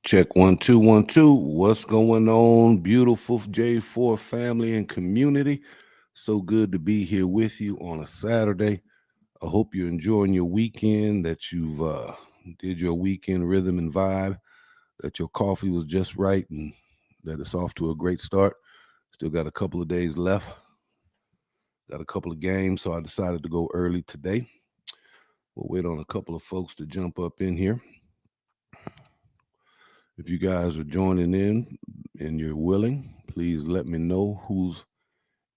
Check 1 2 1 2. What's going on, beautiful J4 family and community? So good to be here with you on a Saturday. I hope you're enjoying your weekend, that you've did your weekend rhythm and vibe, that your coffee was just right, and that it's off to a great start. Still got a couple of days left. Got a couple of games, so I decided to go early today. We'll wait on a couple of folks to jump up in here. If you guys are joining in and you're willing, please let me know who's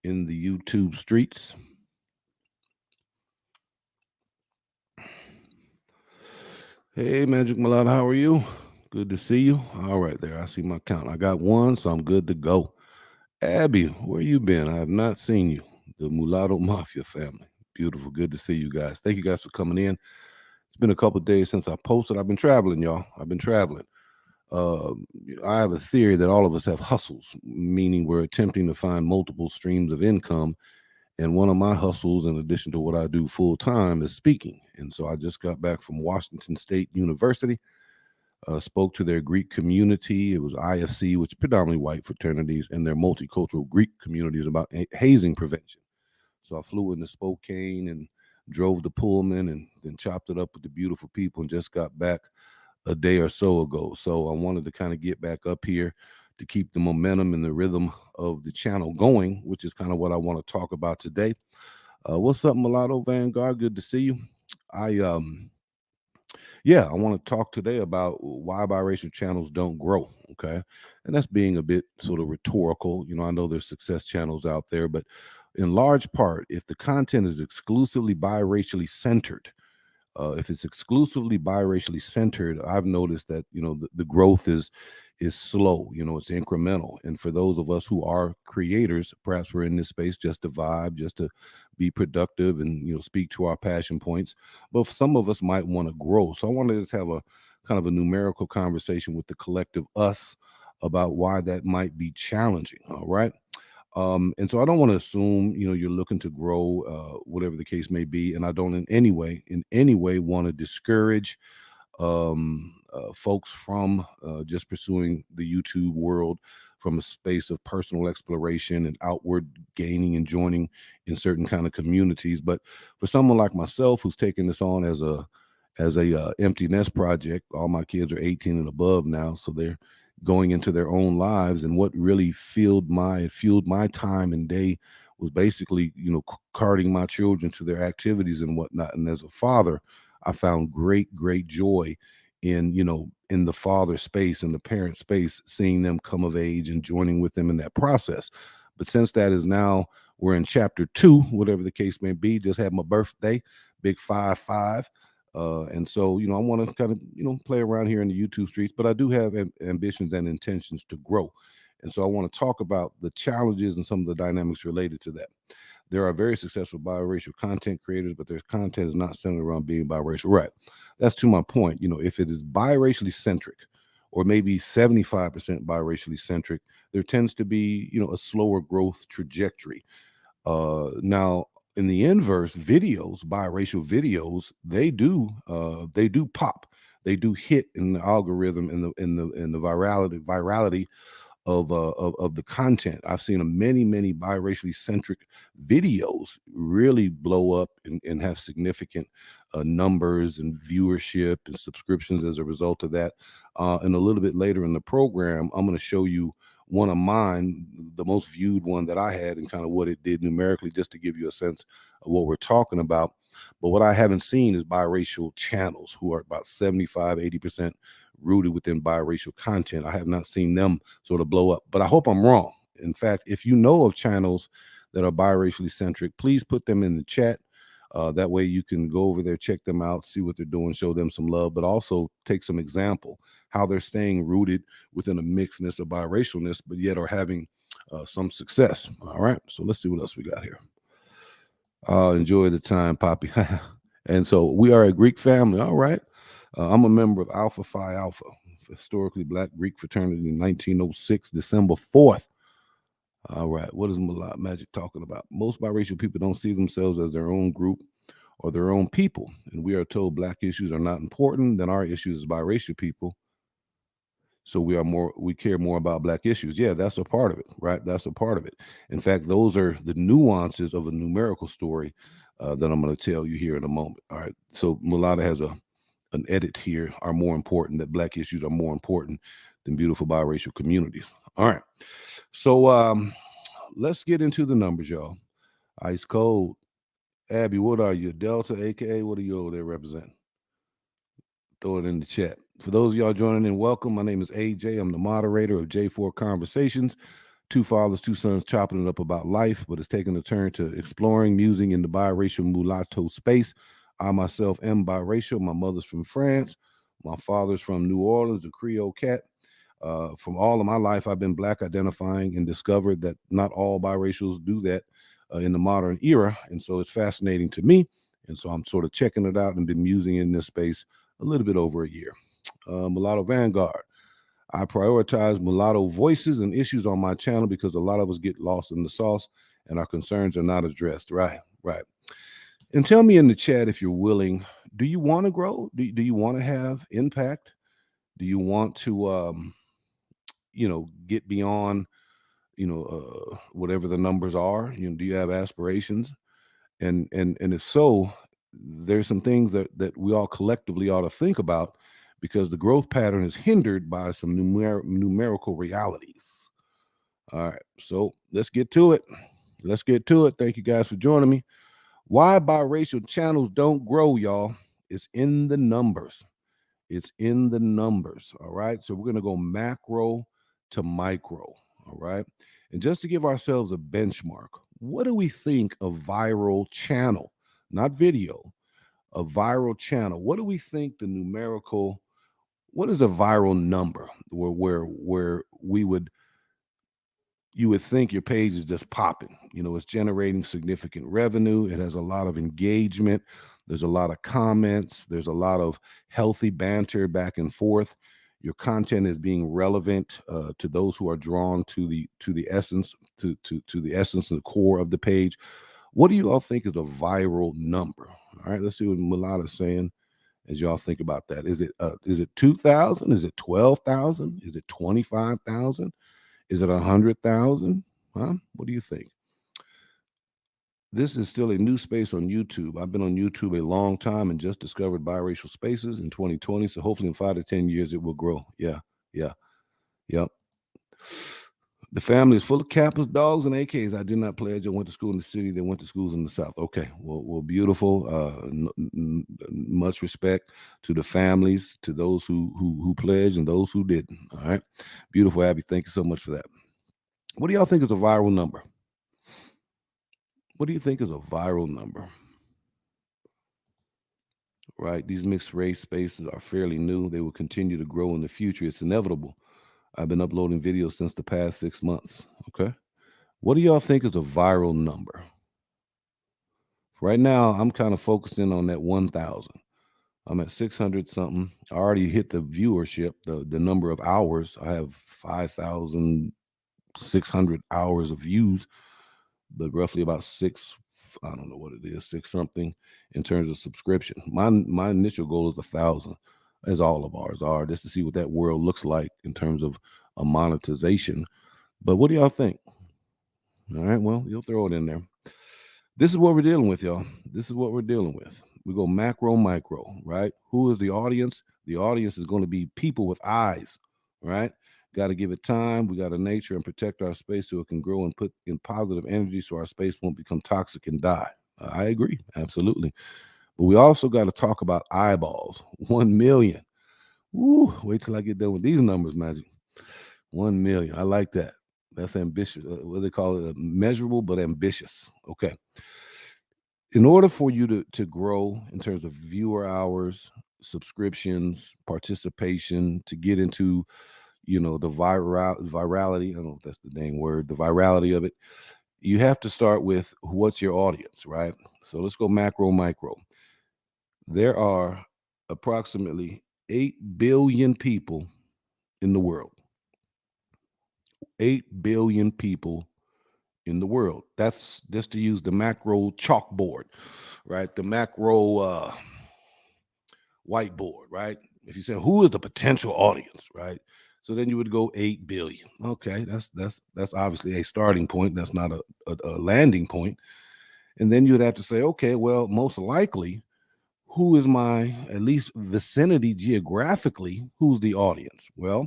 in the YouTube streets. Hey, Magic Malata, how are you? Good to see you. All right, there. I see my count. I got one, so I'm good to go. Abby, where you been? I have not seen you. The Mulatto Mafia family. Beautiful. Good to see you guys. Thank you guys for coming in. It's been a couple of days since I posted. I've been traveling, y'all. I've been traveling. Uh, I have a theory that all of us have hustles, meaning we're attempting to find multiple streams of income. And one of my hustles, in addition to what I do full time, is speaking. And so I just got back from Washington State University, spoke to their Greek community. It was IFC, which is predominantly white fraternities, and their multicultural Greek communities about hazing prevention. So I flew into Spokane and drove the Pullman and then chopped it up with the beautiful people and just got back a day or so ago. So I wanted to kind of get back up here to keep the momentum and the rhythm of the channel going, which is kind of what I want to talk about today. What's up, Mulatto Vanguard? Good to see you. I yeah, I want to talk today about why biracial channels don't grow. Okay. And that's being a bit sort of rhetorical. I know there's success channels out there, but in large part, if the content is exclusively biracially centered, if it's exclusively biracially centered, I've noticed that the growth is slow. It's incremental. And for those of us who are creators, perhaps we're in this space just to vibe, just to be productive, and speak to our passion points. But some of us might want to grow. So I want to just have a kind of a numerical conversation with the collective us about why that might be challenging. All right. And so I don't want to assume, you're looking to grow, whatever the case may be. And I don't in any way want to discourage folks from just pursuing the YouTube world from a space of personal exploration and outward gaining and joining in certain kind of communities. But for someone like myself, who's taking this on as a empty nest project, all my kids are 18 and above now, so they're going into their own lives. And what really fueled my time and day was basically, carting my children to their activities and whatnot. And as a father, I found great joy in the father space and the parent space, seeing them come of age and joining with them in that process. But since that is now, we're in chapter 2, whatever the case may be. Just had my birthday, big 5-5. And so, I want to kind of, play around here in the YouTube streets, but I do have ambitions and intentions to grow. And so I want to talk about the challenges and some of the dynamics related to that. There are very successful biracial content creators, but their content is not centered around being biracial. Right. That's to my point. If it is biracially centric, or maybe 75% biracially centric, there tends to be, a slower growth trajectory. Now, in the inverse, videos, biracial videos, they do pop, they do hit in the algorithm, in the virality of the content. I've seen many biracially centric videos really blow up and have significant numbers and viewership and subscriptions as a result of that. And a little bit later in the program, I'm going to show you one of mine, the most viewed one that I had, and kind of what it did numerically, just to give you a sense of what we're talking about. But what I haven't seen is biracial channels who are about 75-80% rooted within biracial content. I have not seen them sort of blow up, but I hope I'm wrong. In fact, if you know of channels that are biracially centric, please put them in the chat. That way you can go over there, check them out, see what they're doing, show them some love, but also take some example how they're staying rooted within a mixedness of biracialness, but yet are having some success. All right, so let's see what else we got here. Enjoy the time, Poppy. And so we are a Greek family. All right. I'm a member of Alpha Phi Alpha, historically Black Greek fraternity, in 1906, December 4th. All right. What is Magic talking about? Most biracial people don't see themselves as their own group or their own people. And we are told Black issues are not important, then our issues as biracial people So we care more about black issues. Yeah, that's a part of it, right? That's a part of it. In fact, those are the nuances of a numerical story that I'm going to tell you here in a moment. All right. So Mulata has an edit here, are more important, that black issues are more important than beautiful biracial communities. All right. So let's get into the numbers, y'all. Ice cold. Abby, what are you? Delta, aka what do you over there represent? Throw it in the chat. For those of y'all joining in, welcome. My name is AJ. I'm the moderator of J4 Conversations. Two fathers, two sons chopping it up about life, but it's taking a turn to exploring, musing in the biracial mulatto space. I myself am biracial. My mother's from France. My father's from New Orleans, a Creole cat. From all of my life, I've been black identifying and discovered that not all biracials do that in the modern era. And so it's fascinating to me. And so I'm sort of checking it out and been musing in this space a little bit over a year. Mulatto Vanguard. I prioritize mulatto voices and issues on my channel because a lot of us get lost in the sauce and our concerns are not addressed. Right, right. And tell me in the chat if you're willing. Do you want to grow? Do you want to have impact? Do you want to, get beyond, whatever the numbers are? Do you have aspirations? And if so, there's some things that we all collectively ought to think about because the growth pattern is hindered by some numerical realities. All right, so let's get to it. Let's get to it. Thank you guys for joining me. Why biracial channels don't grow, y'all? It's in the numbers. It's in the numbers. All right. So we're going to go macro to micro. All right. And just to give ourselves a benchmark, what do we think a viral channel, not video, a viral channel? What do we think the numerical, what is a viral number where we would, you would think your page is just popping? It's generating significant revenue. It has a lot of engagement. There's a lot of comments. There's a lot of healthy banter back and forth. Your content is being relevant to those who are drawn to the essence, to the essence and the core of the page. What do you all think is a viral number? All right, let's see what Mulata's saying as y'all think about that. Is it 2,000? Is it 12,000? Is it 25,000? Is it 100,000? Huh? What do you think? This is still a new space on YouTube. I've been on YouTube a long time and just discovered biracial spaces in 2020. So hopefully in 5 to 10 years, it will grow. Yeah. Yep. The family is full of Kappas, dogs, and AKs. I did not pledge. I went to school in the city. They went to schools in the South. Okay. Well, beautiful. Much respect to the families, to those who pledged and those who didn't. All right. Beautiful, Abby. Thank you so much for that. What do y'all think is a viral number? What do you think is a viral number? Right? These mixed race spaces are fairly new. They will continue to grow in the future. It's inevitable. I've been uploading videos since the past 6 months. Okay. What do y'all think is a viral number? Right now, I'm kind of focusing on that 1,000. I'm at 600 something. I already hit the viewership, the number of hours. I have 5,600 hours of views, but roughly about I don't know what it is, 6 something in terms of subscription. My initial goal is 1,000, as all of ours are, just to see what that world looks like in terms of a monetization. But what do y'all think? All right, well, you'll throw it in there. This is what we're dealing with, y'all. This is what we're dealing with. We go macro, micro, right? Who is the audience? The audience is going to be people with eyes, right? Got to give it time. We got to nurture and protect our space so it can grow and put in positive energy so our space won't become toxic and die. I agree. Absolutely. But we also got to talk about eyeballs. 1 million. Woo, wait till I get done with these numbers, Magic. 1 million. I like that. That's ambitious. What do they call it? Measurable, but ambitious. Okay. In order for you to grow in terms of viewer hours, subscriptions, participation, to get into, the virality, I don't know if that's the dang word, the virality of it, you have to start with what's your audience, right? So let's go macro, micro. There are approximately 8 billion people in the world. 8 billion people in the world. That's just to use the macro chalkboard, right? The macro whiteboard, right? If you say, who is the potential audience, right? So then you would go 8 billion. Okay, that's obviously a starting point. That's not a landing point. And then you would have to say, okay, well, most likely, who is my at least vicinity geographically? Who's the audience? Well,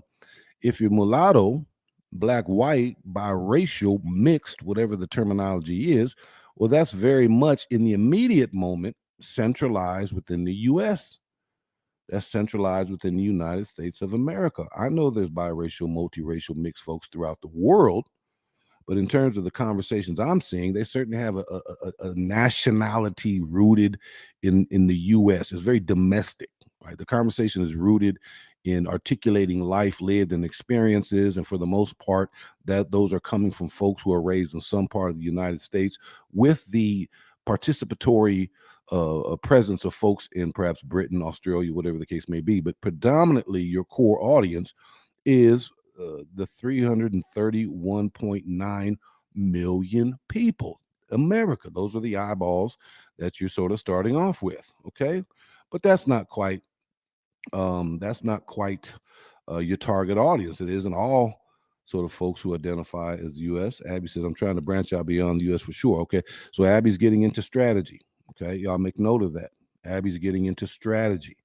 if you're mulatto, black, white, biracial, mixed, whatever the terminology is, well, that's very much in the immediate moment centralized within the US. That's centralized within the United States of America. I know there's biracial, multiracial, mixed folks throughout the world, but in terms of the conversations I'm seeing, they certainly have a nationality rooted in the U.S. It's very domestic, right? The conversation is rooted in articulating life lived and experiences, and for the most part, that those are coming from folks who are raised in some part of the United States with the participatory presence of folks in perhaps Britain, Australia, whatever the case may be. But predominantly, your core audience is the 331.9 million people. America. Those are the eyeballs that you're sort of starting off with. Okay. But that's not quite your target audience. It isn't all sort of folks who identify as US. Abby says, I'm trying to branch out beyond the US for sure. Okay. So Abby's getting into strategy. Okay. Y'all make note of that. Abby's getting into strategy.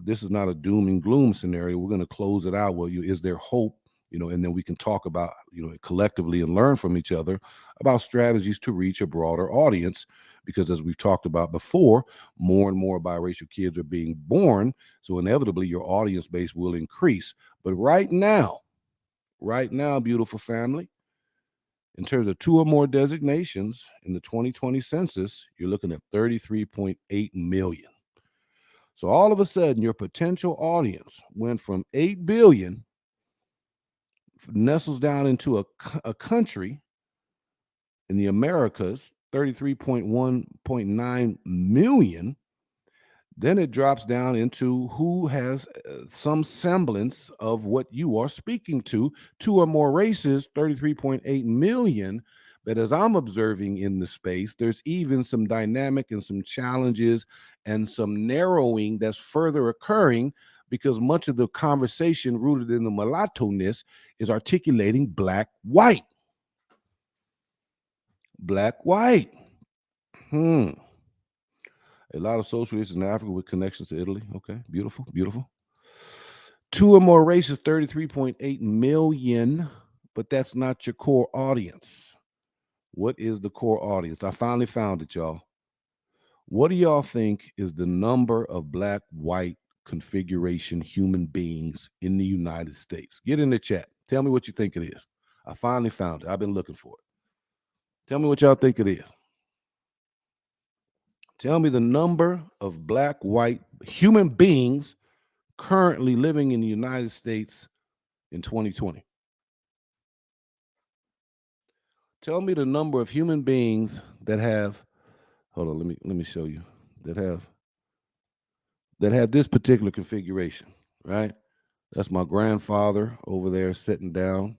This is not a doom and gloom scenario. We're going to close it out. Well, is there hope? And then we can talk about, collectively and learn from each other about strategies to reach a broader audience. Because as we've talked about before, more and more biracial kids are being born. So inevitably your audience base will increase. But right now, beautiful family, in terms of 2 or more designations in the 2020 census, you're looking at 33.8 million. So all of a sudden, your potential audience went from 8 billion, nestles down into a country in the Americas, 33.1.9 million. Then it drops down into who has some semblance of what you are speaking to. 2 or more races, 33.8 million. But as I'm observing in the space, there's even some dynamic and some challenges and some narrowing that's further occurring because much of the conversation rooted in the mulatto-ness is articulating black, white. Black, white. A lot of socialists in Africa with connections to Italy. Okay, beautiful, beautiful. 2 or more races, 33.8 million, but that's not your core audience. What is the core audience? I finally found it, y'all. What do y'all think is the number of black, white configuration human beings in the United States? Get in the chat. Tell me what you think it is. I finally found it. I've been looking for it. Tell me what y'all think it is. Tell me the number of black, white human beings currently living in the United States in 2020. Tell me the number of human beings that have, hold on, let me show you, that have this particular configuration, right? That's my grandfather over there sitting down.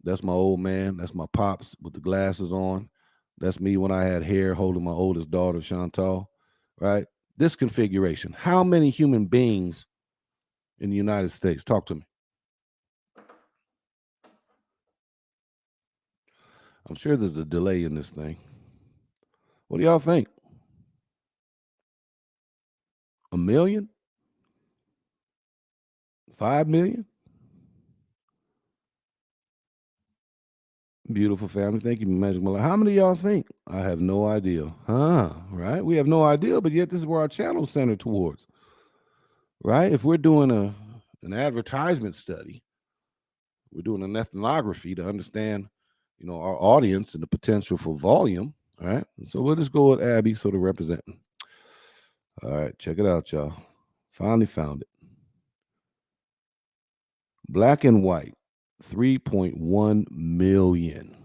That's my old man. That's my pops with the glasses on. That's me when I had hair holding my oldest daughter, Chantal, right? This configuration. How many human beings in the United States? Talk to me. I'm sure there's a delay in this thing. What do y'all think? 1 million? 5 million? Beautiful family. Thank you, Magic Malay. How many of y'all think? I have no idea. Right? We have no idea, but yet this is where our channel's centered towards. Right? If we're doing an advertisement study, we're doing an ethnography to understand, our audience and the potential for volume. All right. So we'll just go with Abby sort of representing. All right, check it out, y'all. Finally found it. Black and white, 3.1 million.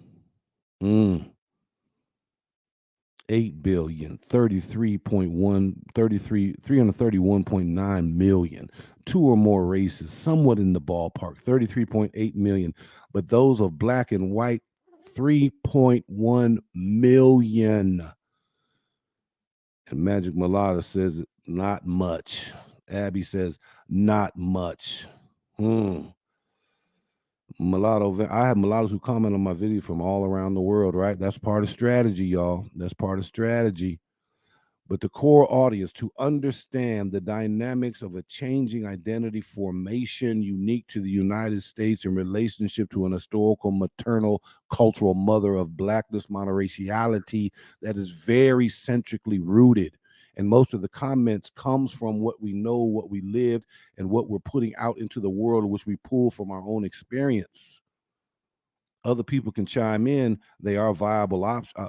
8 billion, 331.9 million. 2 or more races, somewhat in the ballpark, 33.8 million. But those of black and white, 3.1 million. And Magic Mulata says not much. Abby says not much. Mm. Mulatto. I have mulattoes who comment on my video from all around the world, right? That's part of strategy, y'all. That's part of strategy. But the core audience to understand the dynamics of a changing identity formation unique to the United States in relationship to an historical maternal cultural mother of blackness monoraciality that is very centrically rooted. And most of the comments comes from what we know, what we lived, and what we're putting out into the world, which we pull from our own experience. Other people can chime in. They are viable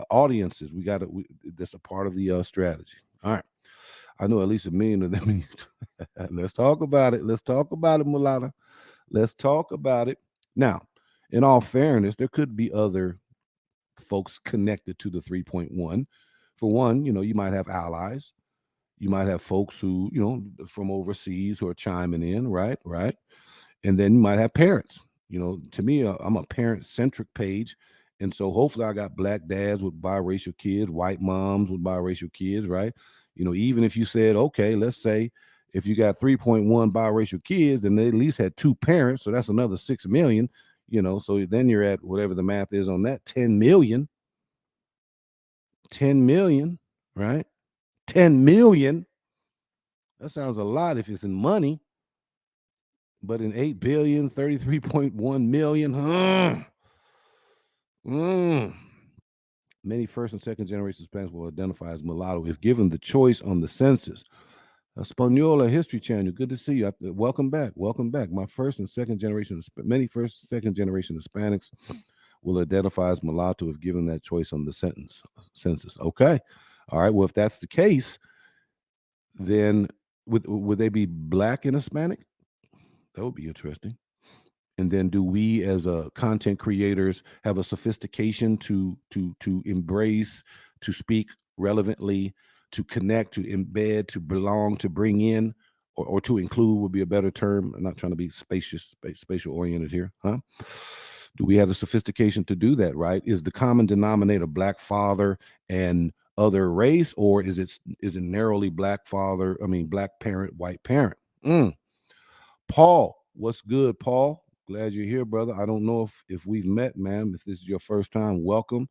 audiences. We got to. That's a part of the strategy. All right. I know at least a million of them. Let's talk about it. Let's talk about it, Mulata. Let's talk about it. Now, in all fairness, there could be other folks connected to the 3.1. For one, you might have allies. You might have folks who, from overseas who are chiming in, right? Right. And then you might have parents. To me, I'm a parent centric page. And so hopefully I got black dads with biracial kids, white moms with biracial kids, right? Even if you said, okay, let's say if you got 3.1 biracial kids, then they at least had two parents. So that's another 6 million, so then you're at whatever the math is on that, 10 million, 10 million, right? 10 million. That sounds a lot if it's in money. But in 8 billion, 33.1 million, many first and second generation Hispanics will identify as mulatto if given the choice on the census. Española History Channel, good to see you. Welcome back. Welcome back. Many first and second generation Hispanics will identify as mulatto if given that choice on the census. Okay. All right. Well, if that's the case, then would they be black and Hispanic? That would be interesting. And then do we as content creators have a sophistication to embrace, to speak relevantly, to connect, to embed, to belong, to bring in, or to include would be a better term. I'm not trying to be spatial oriented here, huh? Do we have the sophistication to do that, right? Is the common denominator black father and other race, or is it narrowly black father, black parent, white parent? Paul, what's good, Paul? Glad you're here, brother. I don't know if we've met, man. If this is your first time, welcome.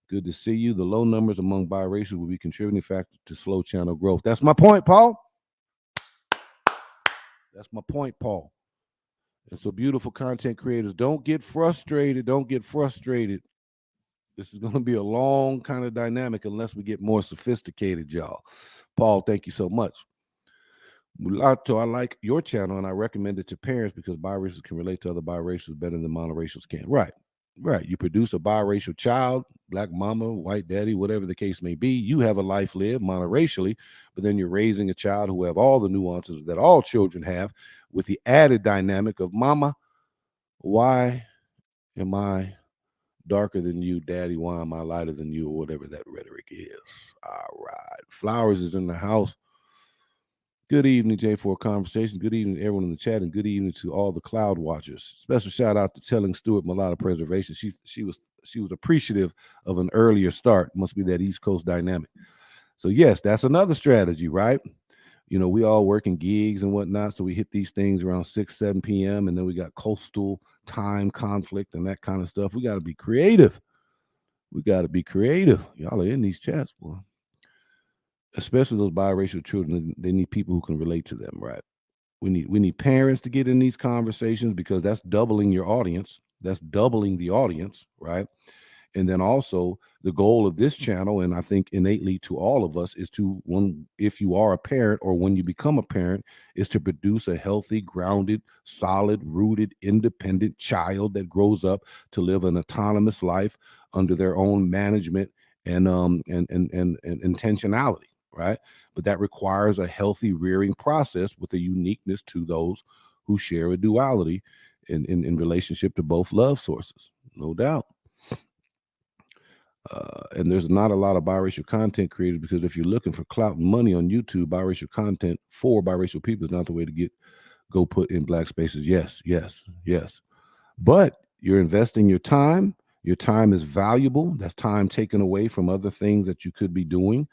Good to see you. The low numbers among biracials will be contributing factor to slow channel growth. That's my point, Paul. That's my point, Paul. And so, beautiful content creators, don't get frustrated. Don't get frustrated. This is going to be a long kind of dynamic unless we get more sophisticated, y'all. Paul, thank you so much. Mulatto, I like your channel and I recommend it to parents because biracials can relate to other biracials better than monoracials can. Right. You produce a biracial child, black mama, white daddy, whatever the case may be. You have a life lived monoracially, but then you're raising a child who have all the nuances that all children have with the added dynamic of mama, why am I darker than you, daddy? Why am I lighter than you? Or whatever that rhetoric is. All right. Flowers is in the house. Good evening, Jay, for a conversation. Good evening to everyone in the chat, and good evening to all the cloud watchers. Special shout out to Telling Stewart Mulatto Preservation. She was appreciative of an earlier start. Must be that East Coast dynamic. So yes, that's another strategy, right? We all working gigs and whatnot, so we hit these things around 6, 7 p.m. and then we got coastal time conflict and that kind of stuff. We got to be creative. Y'all are in these chats, boy. Especially those biracial children, they need people who can relate to them, right? We need parents to get in these conversations because that's doubling your audience. That's doubling the audience, right? And then also the goal of this channel, and I think innately to all of us, is to, if you are a parent or when you become a parent, is to produce a healthy, grounded, solid, rooted, independent child that grows up to live an autonomous life under their own management and intentionality. Right. But that requires a healthy rearing process with a uniqueness to those who share a duality in relationship to both love sources. No doubt. And there's not a lot of biracial content creators because if you're looking for clout and money on YouTube, biracial content for biracial people is not the way to go put in black spaces. Yes. But you're investing your time. Your time is valuable. That's time taken away from other things that you could be doing.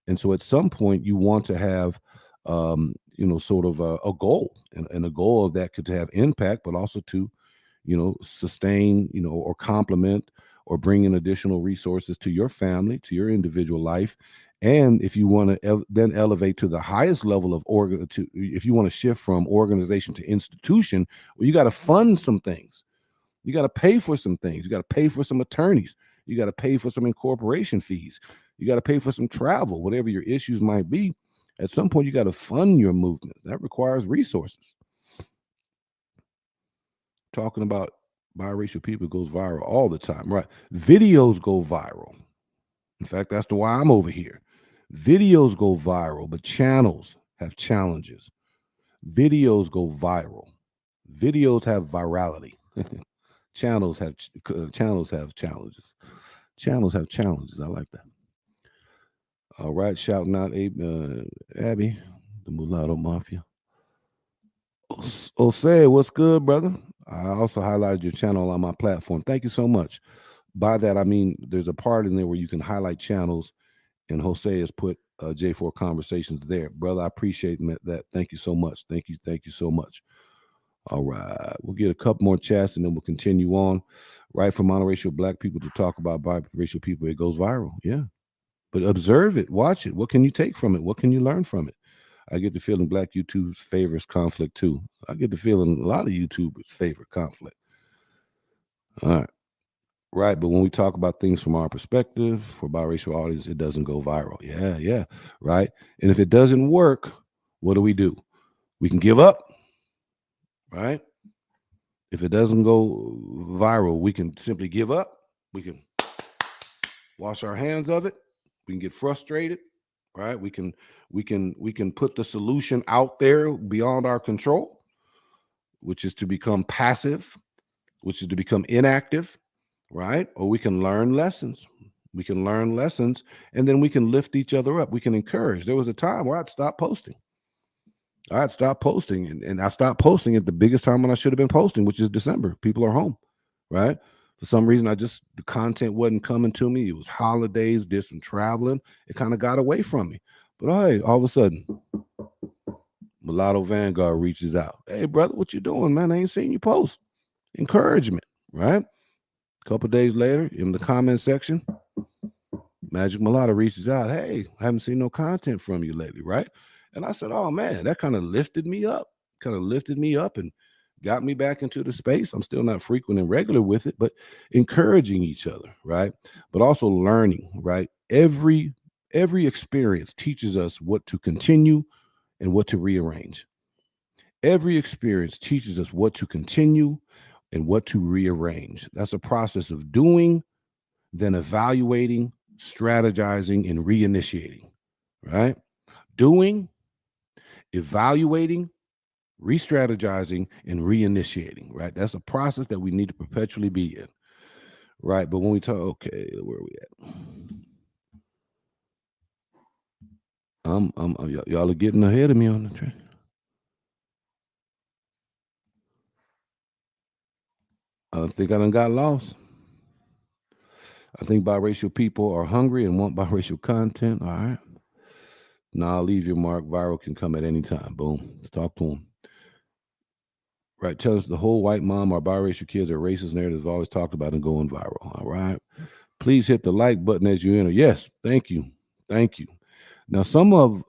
And so at some point you want to have sort of a goal, and a goal of that could have impact, but also to sustain, or complement or bring in additional resources to your family, to your individual life. And if you want to then elevate to the highest level of if you want to shift from organization to institution, well, you got to fund some things. You got to pay for some things. You got to pay for some attorneys. You got to pay for some incorporation fees. You got to pay for some travel, whatever your issues might be. At some point, you got to fund your movement. That requires resources. Talking about biracial people goes viral all the time, right? Videos go viral. In fact, that's the why I'm over here. Videos go viral, but channels have challenges. Videos go viral. Videos have virality. Channels have challenges. Channels have challenges. I like that. All right, shouting out Abby, the Mulatto Mafia. Osei, what's good, brother? I also highlighted your channel on my platform. Thank you so much. By that, I mean there's a part in there where you can highlight channels, and Jose has put J4 Conversations there. Brother, I appreciate that. Thank you so much. Thank you. Thank you so much. All right. We'll get a couple more chats and then we'll continue on. Right, for monoracial black people to talk about biracial people, it goes viral. Yeah. But observe it, watch it. What can you take from it? What can you learn from it? I get the feeling black YouTube's favors conflict too. I get the feeling a lot of YouTubers favor conflict. All right. Right. But when we talk about things from our perspective for biracial audience, it doesn't go viral. Yeah. Yeah. Right. And if it doesn't work, what do? We can give up. Right. If it doesn't go viral, we can simply give up. We can wash our hands of it. We can get frustrated. Right. We can put the solution out there beyond our control, which is to become passive, which is to become inactive, right? Or we can learn lessons. We can learn lessons, and then we can lift each other up. We can encourage. There was a time where I'd stop posting. I'd stop posting, and I stopped posting at the biggest time when I should have been posting, which is December. People are home, right? For some reason, the content wasn't coming to me. It was holidays, did some traveling. It kind of got away from me. But hey, all of a sudden, Mulatto Vanguard reaches out. Hey, brother, what you doing, man? I ain't seen you post. Encouragement, right? A couple days later, in the comment section, Magic Mulatto reaches out. Hey, I haven't seen no content from you lately, right? And I said, oh man, that kind of lifted me up, and got me back into the space. I'm still not frequent and regular with it, but encouraging each other, right? But also learning, right? Every experience teaches us what to continue and what to rearrange. Every experience teaches us what to continue and what to rearrange. That's a process of doing, then evaluating, strategizing, and reinitiating, right? Doing, evaluating, re-strategizing, and reinitiating, right? That's a process that we need to perpetually be in, right? But when we talk, okay, where are we at? Y'all are getting ahead of me on the train. I think I done got lost. I think biracial people are hungry and want biracial content. All right. Now I'll leave your mark. Viral can come at any time. Boom. Let's talk to them. Right. Tell us the whole white mom or biracial kids are racist narrative is always talked about and going viral. All right. Please hit the like button as you enter. Yes. Thank you. Thank you. Now, folks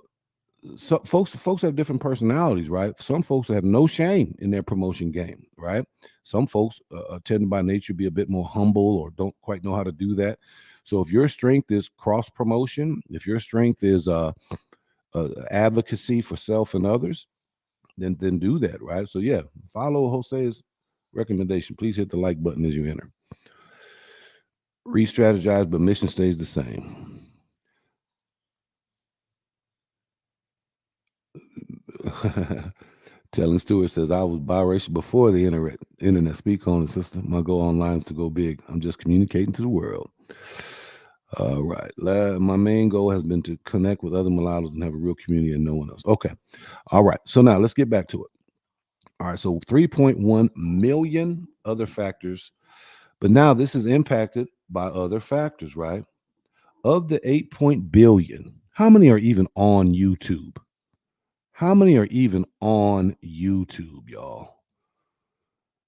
have different personalities, right? Some folks have no shame in their promotion game, right? Some folks tend by nature be a bit more humble or don't quite know how to do that. So if your strength is cross promotion, if your strength is advocacy for self and others, then do that, right? So yeah, follow Jose's recommendation. Please hit the like button as you enter. Re-strategize, but mission stays the same. Telling Stewart says I was biracial before the internet. Speak on the system. My goal online is to go big. I'm just communicating to the world. All right. My main goal has been to connect with other mulattoes and have a real community and no one else. Okay. All right. So now let's get back to it. All right. So 3.1 million other factors, but now this is impacted by other factors, right? Of the 8 billion, how many are even on YouTube? How many are even on YouTube, y'all?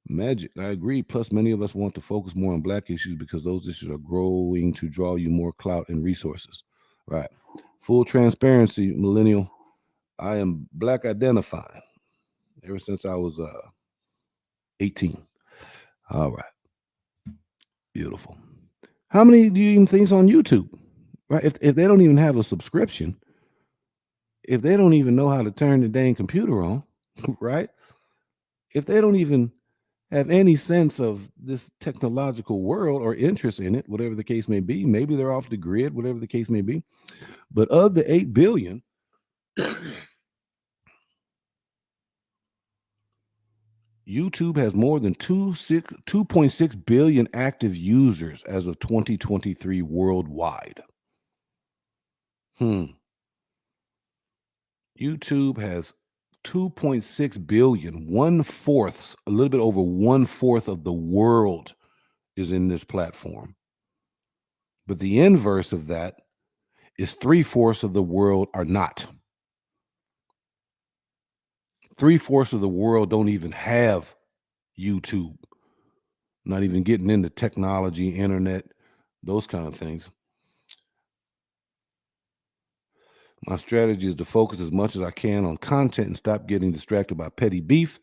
Magic, I agree. Plus, many of us want to focus more on black issues because those issues are growing to draw you more clout and resources. Right. Full transparency, millennial. I am black identifying ever since I was 18. All right. Beautiful. How many do you even think's on YouTube? Right. If they don't even have a subscription, if they don't even know how to turn the dang computer on, right? If they don't even have any sense of this technological world or interest in it, whatever the case may be, maybe they're off the grid, whatever the case may be. But of the 8 billion, YouTube has more than 2.6 billion active users as of 2023 worldwide. YouTube has 2.6 billion, one-fourth, a little bit over one-fourth of the world is in this platform. But the inverse of that is three-fourths of the world are not. Three-fourths of the world don't even have YouTube, not even getting into technology, internet, those kind of things. My strategy is to focus as much as I can on content and stop getting distracted by petty beef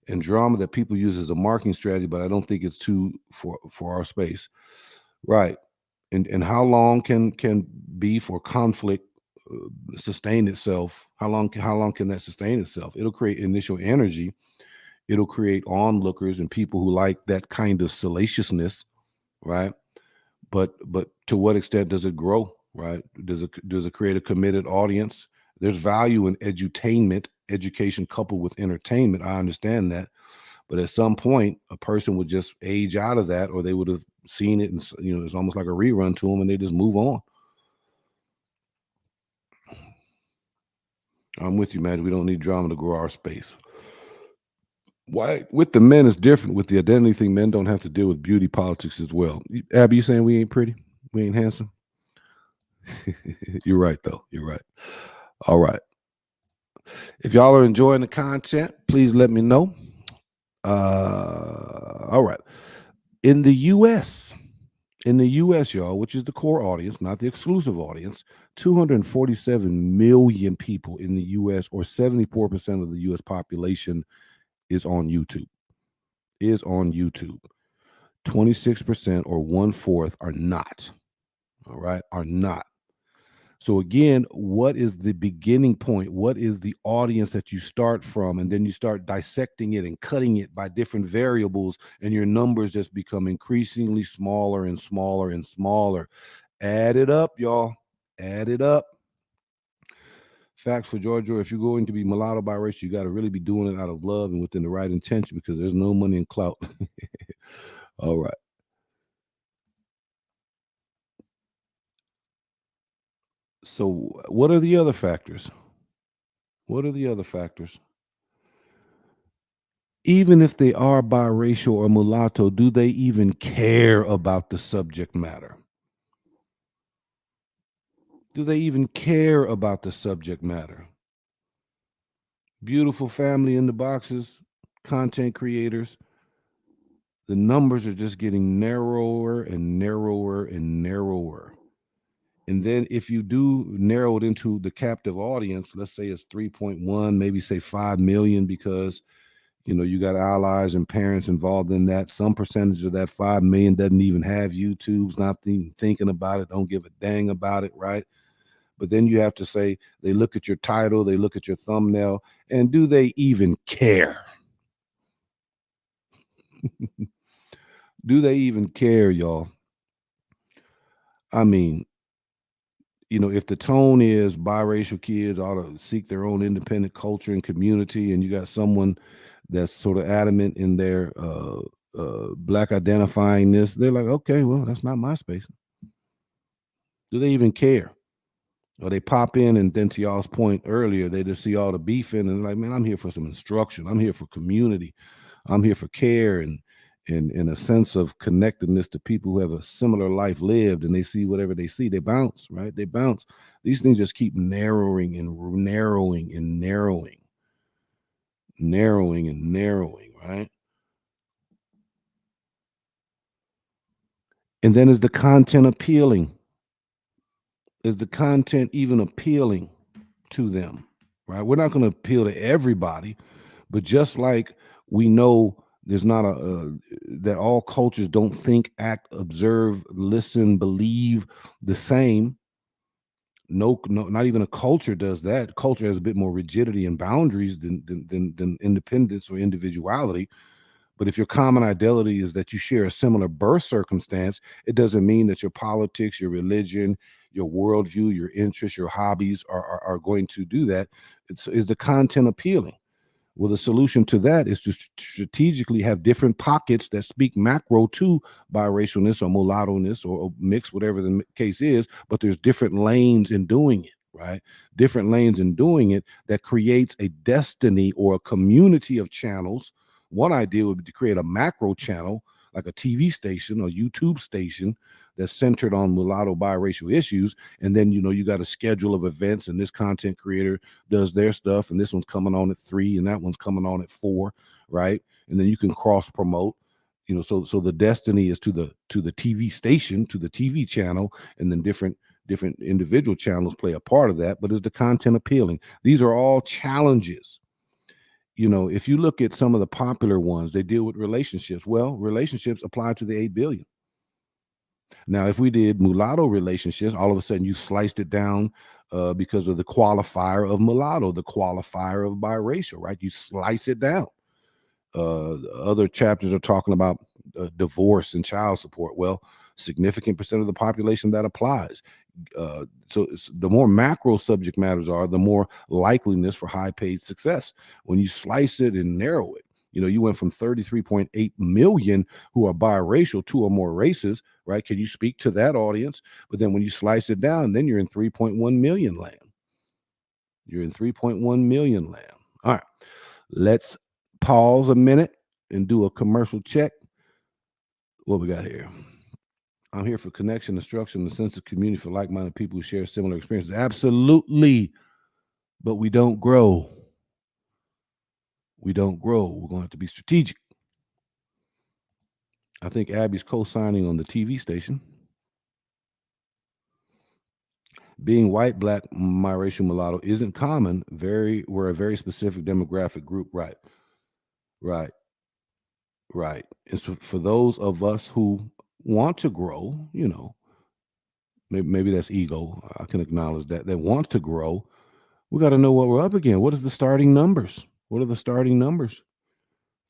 and drama that people use as a marketing strategy, but I don't think it's too for our space. Right. And how long can beef or conflict sustain itself? How long can that sustain itself? It'll create initial energy. It'll create onlookers and people who like that kind of salaciousness, right? But to what extent does it grow, right? Does it create a committed audience? There's value in edutainment, education coupled with entertainment. I understand that. But at some point, a person would just age out of that, or they would have seen it, and it's almost like a rerun to them, and they just move on. I'm with you, man. We don't need drama to grow our space. Why with the men is different. With the identity thing, men don't have to deal with beauty politics as well. Abby, you saying we ain't pretty? We ain't handsome? You're right, though. You're right. All right. If y'all are enjoying the content, please let me know. All right. In the U.S., y'all, which is the core audience, not the exclusive audience, 247 million people in the U.S., or 74% of the U.S. population, is on YouTube. 26%, or one-fourth, are not. All right, are not. So again, what is the beginning point? What is the audience that you start from? And then you start dissecting it and cutting it by different variables, and your numbers just become increasingly smaller and smaller and smaller. Add it up, y'all. Add it up. Facts for Georgia. If you're going to be mulatto biracial, you got to really be doing it out of love and within the right intention, because there's no money in clout. All right. So what are the other factors? What are the other factors? Even if they are biracial or mulatto, do they even care about the subject matter? Do they even care about the subject matter? Beautiful family in the boxes, content creators. The numbers are just getting narrower and narrower and narrower. And then if you do narrow it into the captive audience, let's say it's 3.1, maybe say 5 million, because you got allies and parents involved in that. Some percentage of that 5 million doesn't even have YouTube's, not even thinking about it, don't give a dang about it, right? But then you have to say, they look at your title, they look at your thumbnail, and do they even care? Do they even care, y'all? I mean, if the tone is biracial kids ought to seek their own independent culture and community, and you got someone that's sort of adamant in their black identifying this, they're like, okay, well, that's not my space. Do they even care? Or they pop in, and then to y'all's point earlier, they just see all the beefing and like, man, I'm here for some instruction. I'm here for community. I'm here for care and a sense of connectedness to people who have a similar life lived, and they see whatever they see, they bounce, right? They bounce. These things just keep narrowing and narrowing and narrowing, right? And then is the content appealing? Is the content even appealing to them? Right? We're not going to appeal to everybody, but just like we know there's not that all cultures don't think, act, observe, listen, believe the same. No, not even a culture does that. Culture has a bit more rigidity and boundaries than independence or individuality. But if your common identity is that you share a similar birth circumstance, it doesn't mean that your politics, your religion, your worldview, your interests, your hobbies are going to do that. Is the content appealing? Well, the solution to that is to strategically have different pockets that speak macro to biracialness or mulatto-ness or mix, whatever the case is, but there's different lanes in doing it, right? Different lanes in doing it that creates a destiny or a community of channels. One idea would be to create a macro channel, like a TV station or YouTube station that's centered on mulatto biracial issues. And then, you got a schedule of events, and this content creator does their stuff, and this one's coming on at 3 and that one's coming on at 4, right? And then you can cross promote, so the destiny is to the TV station, to the TV channel, and then different individual channels play a part of that. But is the content appealing? These are all challenges. If you look at some of the popular ones, they deal with relationships. Well, relationships apply to the 8 billion. Now, if we did mulatto relationships, all of a sudden you sliced it down because of the qualifier of mulatto, the qualifier of biracial, right? You slice it down. Other chapters are talking about divorce and child support. Well, significant percent of the population that applies. So the more macro subject matters are, the more likeliness for high paid success. When you slice it and narrow it, you went from 33.8 million who are biracial, 2 or more races, right? Can you speak to that audience? But then when you slice it down, then you're in 3.1 million land. You're in 3.1 million land. All right, let's pause a minute and do a commercial check. What we got here? I'm here for connection, instruction, and a sense of community for like-minded people who share similar experiences. Absolutely. But we don't grow. We don't grow. We're going to have to be strategic. I think Abby's co-signing on the TV station. Being white, black, biracial, mulatto isn't common. We're a very specific demographic group. Right. And so for those of us who want to grow, maybe that's ego. I can acknowledge that want to grow. We got to know what we're up against. What is the starting numbers? What are the starting numbers?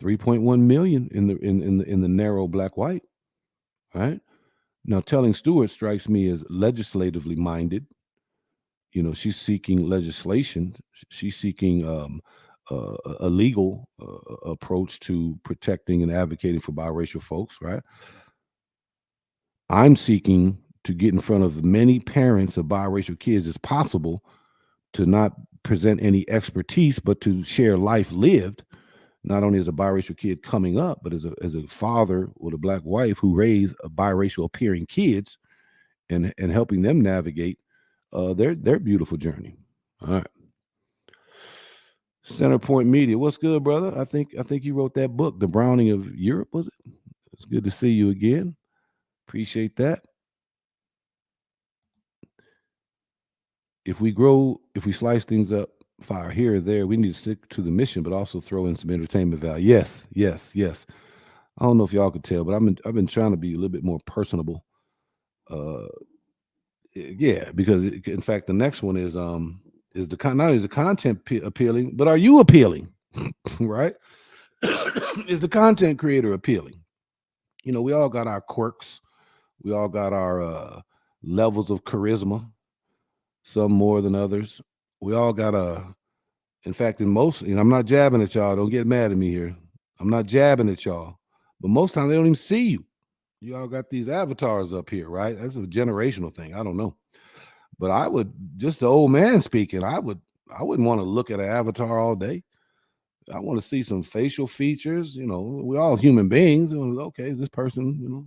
3.1 million in the narrow black white. Right. Now, telling Stewart strikes me as legislatively minded. She's seeking legislation. She's seeking a legal approach to protecting and advocating for biracial folks, right? I'm seeking to get in front of many parents of biracial kids as possible, to not present any expertise, but to share life lived, not only as a biracial kid coming up, but as a father with a black wife who raised a biracial appearing kids, and helping them navigate their beautiful journey. All right. Centerpoint Media, what's good, brother? I think you wrote that book, The Browning of Europe, was it? It's good to see you again. Appreciate that. If we slice things up, fire here or there, we need to stick to the mission, but also throw in some entertainment value. Yes. I don't know if y'all could tell, but I've been trying to be a little bit more personable. Yeah, because in fact, the next one is not only is the content appealing, but are you appealing? Right? Is the content creator appealing? We all got our quirks. We all got our levels of charisma, some more than others. We all got in fact, in most, I'm not jabbing at y'all. Don't get mad at me here. I'm not jabbing at y'all. But most times they don't even see you. You all got these avatars up here, right? That's a generational thing. I don't know. But I would, just the old man speaking, I wouldn't want to look at an avatar all day. I want to see some facial features. We're all human beings. Okay, is this person,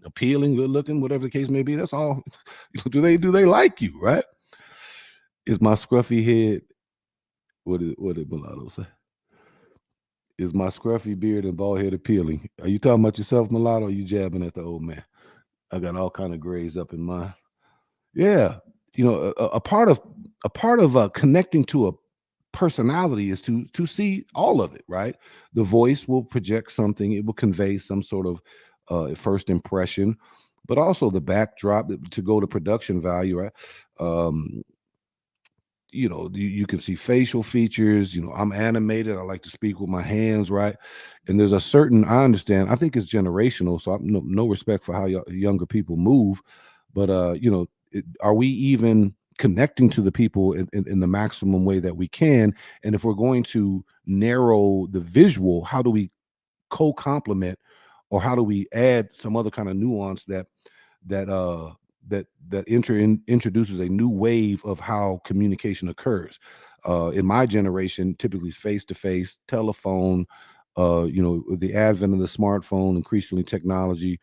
appealing, good looking, whatever the case may be? That's all. Do they like you, right? Is my scruffy head, what did Mulatto say? Is my scruffy beard and bald head appealing? Are you talking about yourself, Mulatto? Or are you jabbing at the old man? I got all kind of grays up in mine. Yeah, a part of connecting to a personality is to see all of it, right? The voice will project something; it will convey some sort of first impression, but also the backdrop to go to production value, right? Um, you can see facial features. I'm animated. I like to speak with my hands, right? And there's a certain, I understand, I think it's generational, so I'm no respect for how younger people move, but are we even connecting to the people in the maximum way that we can? And if we're going to narrow the visual, how do we co-complement, or how do we add some other kind of nuance that uh introduces a new wave of how communication occurs? In my generation, typically face to face, telephone. With the advent of the smartphone, increasingly technology.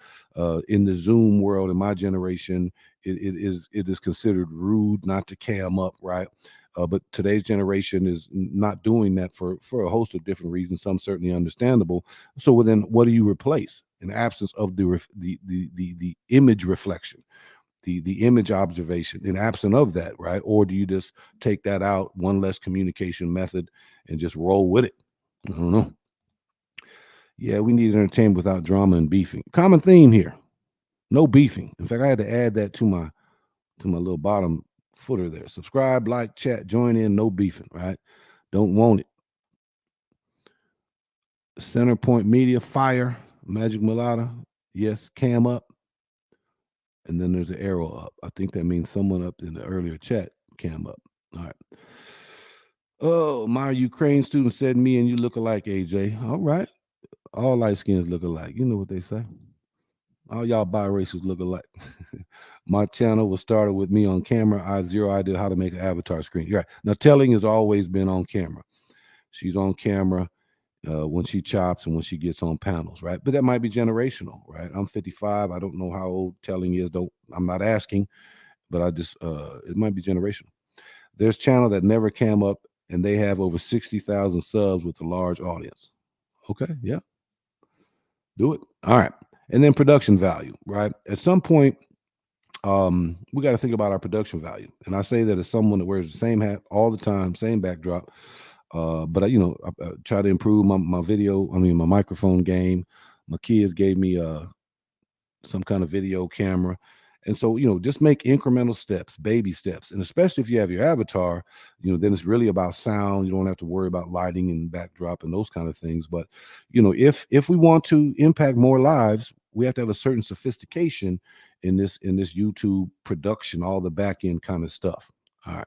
In the Zoom world, in my generation, it is considered rude not to cam up, right? But today's generation is not doing that for a host of different reasons. Some certainly understandable. So, well, then, what do you replace in the absence of the image reflection, the image observation, in absence of that, right? Or do you just take that out, one less communication method, and just roll with it? I don't know. Yeah, we need entertainment without drama and beefing. Common theme here: no beefing. In fact, I had to add that to my little bottom footer there. Subscribe, like, chat, join in. No beefing, right? Don't want it. Center Point Media, fire. Magic Mulata, yes. Cam up, and then there's an arrow up. I think that means someone up in the earlier chat. Cam up. All right. Oh, my Ukraine student said me and you look alike, AJ. All right. All light skins look alike. You know what they say. All y'all biracials look alike. My channel was started with me on camera. I have zero idea how to make an avatar screen. You're right. Now, Telling has always been on camera. She's on camera when she chops and when she gets on panels, right? But that might be generational, right? I'm 55. I don't know how old Telling is. I'm not asking, but I just it might be generational. There's channel that never came up, and they have over 60,000 subs with a large audience. Okay, yeah, do it. All right, and then production value, right? At some point, we got to think about our production value, and I say that as someone that wears the same hat all the time, same backdrop. But I try to improve my video. I mean, my microphone game. My kids gave me some kind of video camera. And so, just make incremental steps, baby steps. And especially if you have your avatar, then it's really about sound. You don't have to worry about lighting and backdrop and those kind of things. But, if we want to impact more lives, we have to have a certain sophistication in this YouTube production, all the back end kind of stuff. All right.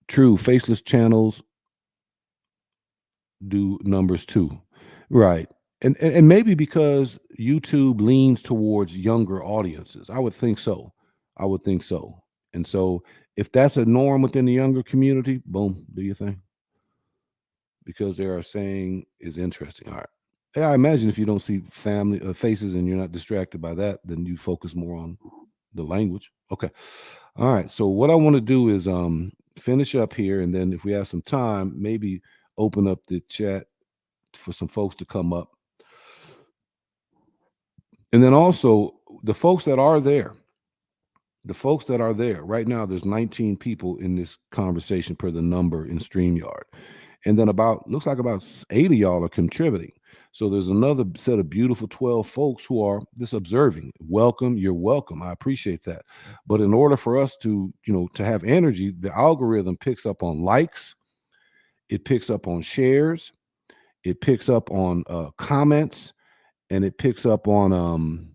True, faceless channels do numbers too. Right. And maybe because YouTube leans towards younger audiences. I would think so. I would think so. And so if that's a norm within the younger community, boom, do your thing. Because they are saying is interesting. All right. Yeah, I imagine if you don't see family faces and you're not distracted by that, then you focus more on the language. Okay. All right. So what I want to do is finish up here, and then if we have some time, maybe open up the chat for some folks to come up. And then also the folks that are there, right now, there's 19 people in this conversation per the number in StreamYard. And then looks like about 8 of y'all are contributing. So there's another set of beautiful 12 folks who are just observing. Welcome. You're welcome. I appreciate that. But in order for us to have energy, the algorithm picks up on likes. It picks up on shares. It picks up on comments, and it picks up on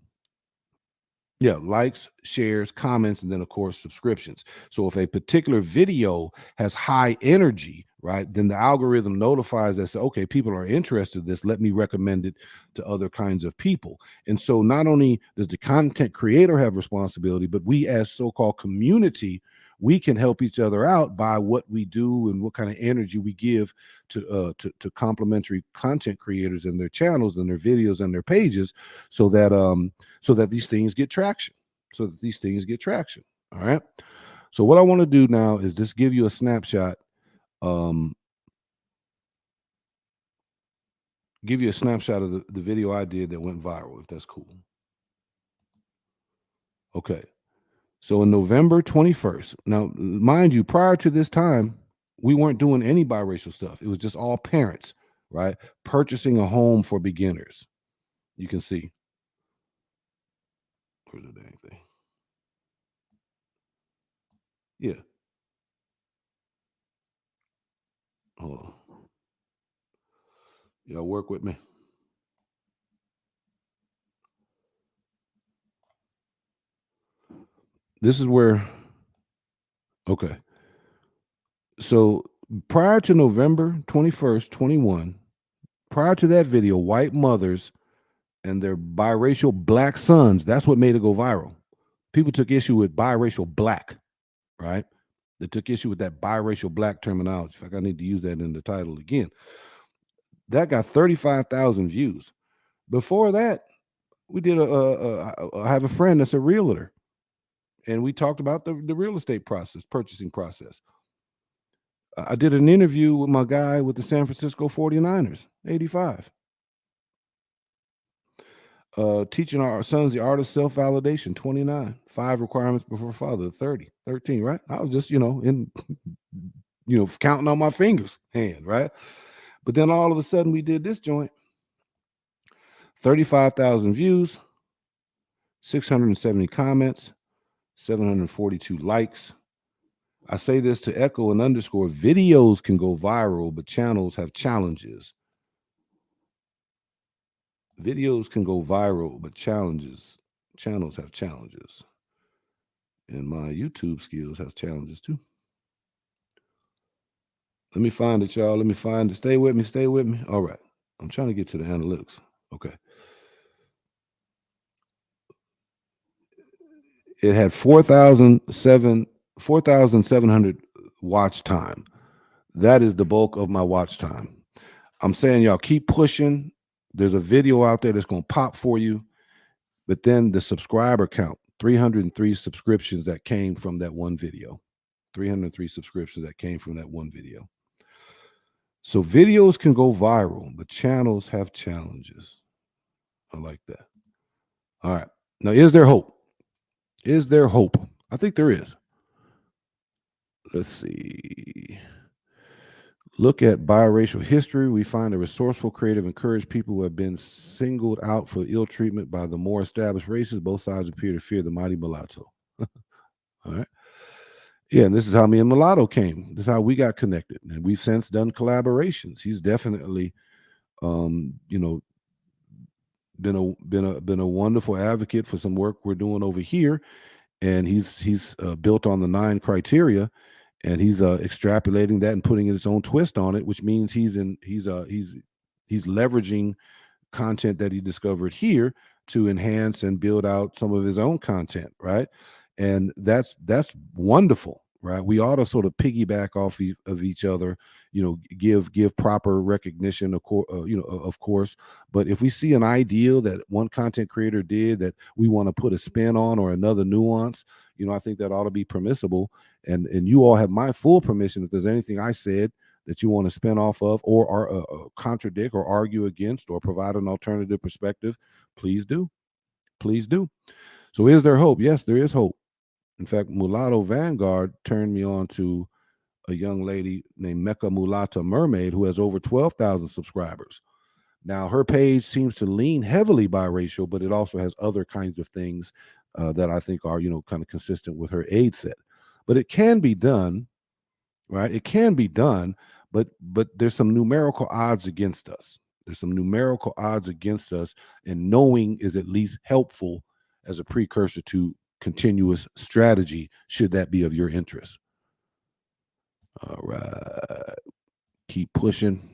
likes, shares, comments, and then of course subscriptions. So if a particular video has high energy, right, then the algorithm notifies us, okay, people are interested in this, let me recommend it to other kinds of people. And so not only does the content creator have responsibility, but we as so-called community we can help each other out by what we do and what kind of energy we give to complementary content creators and their channels and their videos and their pages, so that these things get traction. All right. So what I want to do now is just give you a snapshot. Give you a snapshot of the video I did that went viral, if that's cool. Okay. So in November 21st, now mind you, prior to this time, we weren't doing any biracial stuff. It was just all parents, right? Purchasing a home for beginners. You can see. Where's the dang thing? Yeah. Hold on. Y'all work with me. This is where, okay. So prior to November 21st, 21, prior to that video, white mothers and their biracial black sons, that's what made it go viral. People took issue with biracial black, right? They took issue with that biracial black terminology. In fact, I need to use that in the title again. That got 35,000 views. Before that, we did I have a friend that's a realtor, and we talked about the real estate process, purchasing process. I did an interview with my guy with the San Francisco 49ers, 85. Teaching our sons the art of self-validation, 29. 5 requirements before father, 30. 13, right? I was just, counting on my fingers hand, right? But then all of a sudden we did this joint. 35,000 views, 670 comments, 742 likes. I say this to echo and underscore, videos can go viral, but channels have challenges. Videos can go viral, but channels have challenges. And my YouTube skills has challenges too. Let me find it, y'all. Let me find it. Stay with me. All right. I'm trying to get to the analytics. Okay. It had 4,700 watch time. That is the bulk of my watch time. I'm saying, y'all, keep pushing. There's a video out there that's going to pop for you. But then the subscriber count, 303 subscriptions that came from that one video. 303 subscriptions that came from that one video. So videos can go viral, but channels have challenges. I like that. All right. Now, is there hope? Is there hope? I think there is. Let's see. Look at biracial history. We find a resourceful, creative, encouraged people who have been singled out for ill treatment by the more established races. Both sides appear to fear the mighty mulatto. All right. Yeah, and this is how me and Mulatto came. This is how we got connected. And we've since done collaborations. He's definitely been a wonderful advocate for some work we're doing over here. And he's built on the 9 criteria, and he's extrapolating that and putting his own twist on it, which means he's leveraging content that he discovered here to enhance and build out some of his own content, right? And that's wonderful, right? We ought to sort of piggyback off of each other, give proper recognition, of course. But if we see an ideal that one content creator did that we want to put a spin on or another nuance, I think that ought to be permissible. And you all have my full permission. If there's anything I said that you want to spin off of or contradict or argue against or provide an alternative perspective, please do. Please do. So is there hope? Yes, there is hope. In fact, Mulatto Vanguard turned me on to a young lady named Mecca Mulata Mermaid who has over 12,000 subscribers. Now, her page seems to lean heavily biracial, but it also has other kinds of things that I think are, kind of consistent with her age set. But it can be done, right? It can be done, but there's some numerical odds against us. And knowing is at least helpful as a precursor to continuous strategy, should that be of your interest. All right. Keep pushing.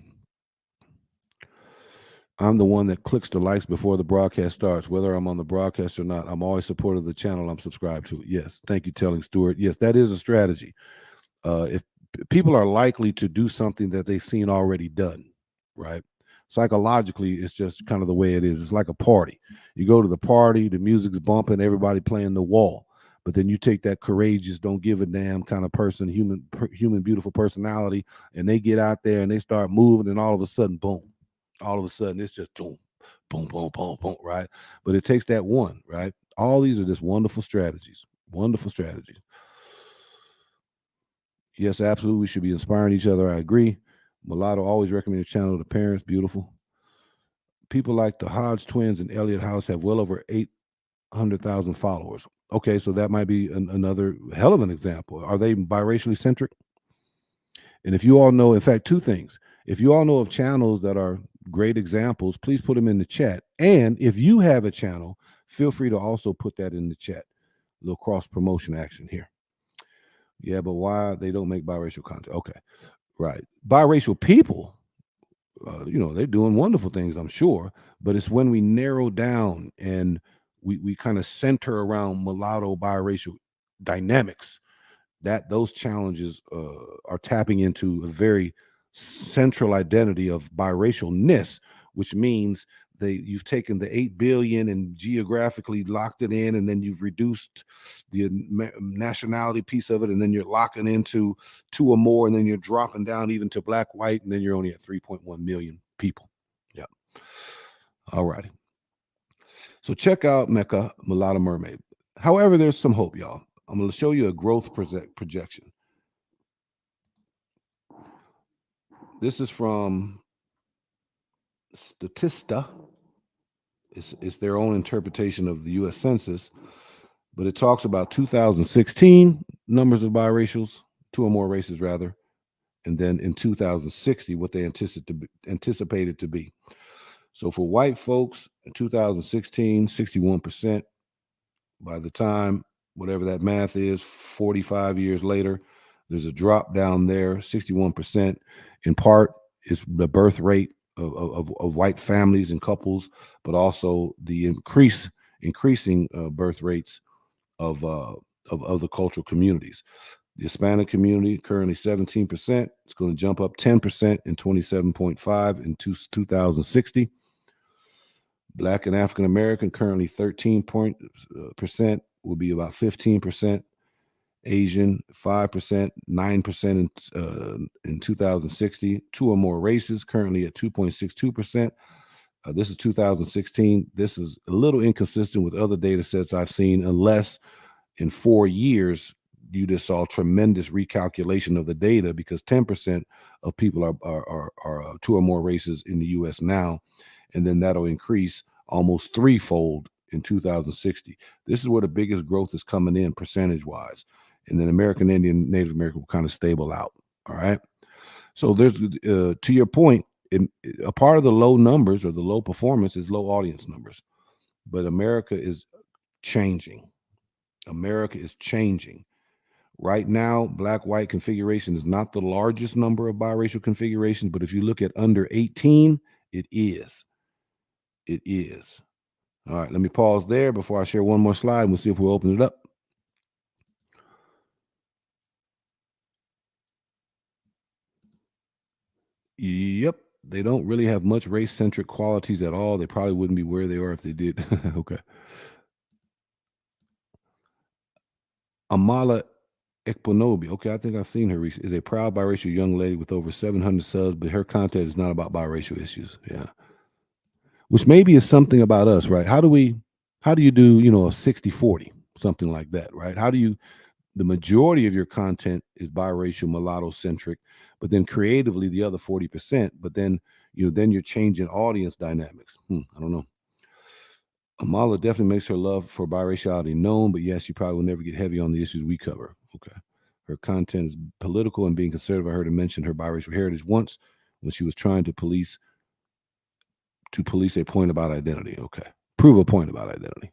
I'm the one that clicks the likes before the broadcast starts. Whether I'm on the broadcast or not, I'm always supportive of the channel I'm subscribed to. Yes. Thank you, Telling Stewart. Yes, that is a strategy. If people are likely to do something that they've seen already done, right? Psychologically, it's just kind of the way it is. It's like a party. You go to the party, the music's bumping, everybody playing the wall. But then you take that courageous, don't give a damn kind of person, human, beautiful personality, and they get out there and they start moving, and all of a sudden, boom. All of a sudden, it's just boom, boom, boom, boom, boom, right? But it takes that one, right? All these are just wonderful strategies. Wonderful strategies. Yes, absolutely. We should be inspiring each other. I agree. Mulatto always recommend the channel to parents. Beautiful. People like the Hodge twins and Elliott House have well over 800,000 followers. Okay, so that might be another hell of an example. Are they biracially centric? And if you all know, in fact, two things. If you all know of channels that are great examples, please put them in the chat. And if you have a channel, feel free to also put that in the chat. A little cross promotion action here. Yeah, but why they don't make biracial content? Okay, right. Biracial people, they're doing wonderful things, I'm sure. But it's when we narrow down and we kind of center around mulatto biracial dynamics that those challenges are tapping into a very central identity of biracialness, which means you've taken the 8 billion and geographically locked it in, and then you've reduced the nationality piece of it, and then you're locking into two or more, and then you're dropping down even to black, white, and then you're only at 3.1 million people. Yeah. All righty. So check out Mecca Mulatto Mermaid. However, there's some hope, y'all. I'm going to show you a growth projection. This is from Statista. It's their own interpretation of the U.S. Census, but it talks about 2016 numbers of biracials, two or more races rather, and then in 2060 what they anticipated to be. So for white folks in 2016, 61%. By the time, whatever that math is, 45 years later, there's a drop down there, 61%. In part, is the birth rate of white families and couples, but also the increasing birth rates of the cultural communities. The Hispanic community currently 17%. It's going to jump up 10% in 27.5 in 2060. Black and African American currently 13% will be about 15%. Asian 5%, 9% in 2060. Two or more races currently at 2.62%. This is 2016. This is a little inconsistent with other data sets I've seen, unless in 4 years you just saw tremendous recalculation of the data, because 10% of people are two or more races in the U.S. now, and then that'll increase almost threefold in 2060. This is where the biggest growth is coming in percentage-wise, and then American Indian, Native American will kind of stable out. All right. So there's to your point, a part of the low numbers or the low performance is low audience numbers, but America is changing. America is changing. Right now, black-white configuration is not the largest number of biracial configurations, but if you look at under 18, it is. It is. All right, let me pause there before I share one more slide, and we'll see if we'll open it up. Yep, they don't really have much race-centric qualities at all. They probably wouldn't be where they are if they did. Okay. Amala Ekponobi, okay, I think I've seen her recently, is a proud biracial young lady with over 700 subs, but her content is not about biracial issues. Yeah. Which maybe is something about us, right? How do you do, a 60-40, something like that, right? The majority of your content is biracial, mulatto centric, but then creatively the other 40%, but then, then you're changing audience dynamics. I don't know. Amala definitely makes her love for biraciality known, but yes, she probably will never get heavy on the issues we cover. Okay. Her content is political and being conservative. I heard her mention her biracial heritage once when she was trying to police a point about identity. Okay. Prove a point about identity.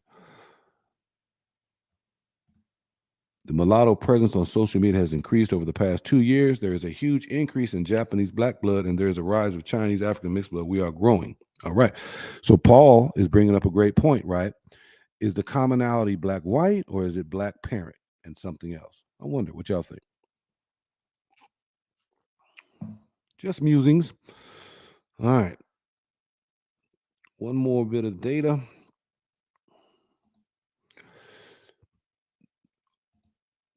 The mulatto presence on social media has increased over the past 2 years. There is a huge increase in Japanese black blood, and there is a rise of Chinese African mixed blood. We are growing. All right. So Paul is bringing up a great point, right? Is the commonality black white, or is it black parent and something else? I wonder what y'all think. Just musings. All right. One more bit of data.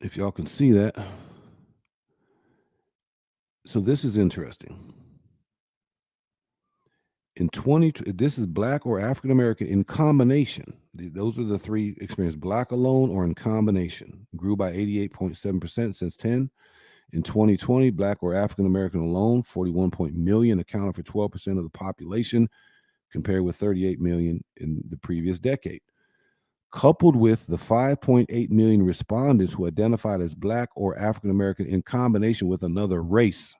If y'all can see that. So this is interesting. In 20, this is black or African American in combination. Those are the three experiences: black alone or in combination. Grew by 88.7% since 10. In 2020, black or African American alone, 41 million, accounted for 12% of the population, compared with 38 million in the previous decade. Coupled with the 5.8 million respondents who identified as black or African American in combination with another race.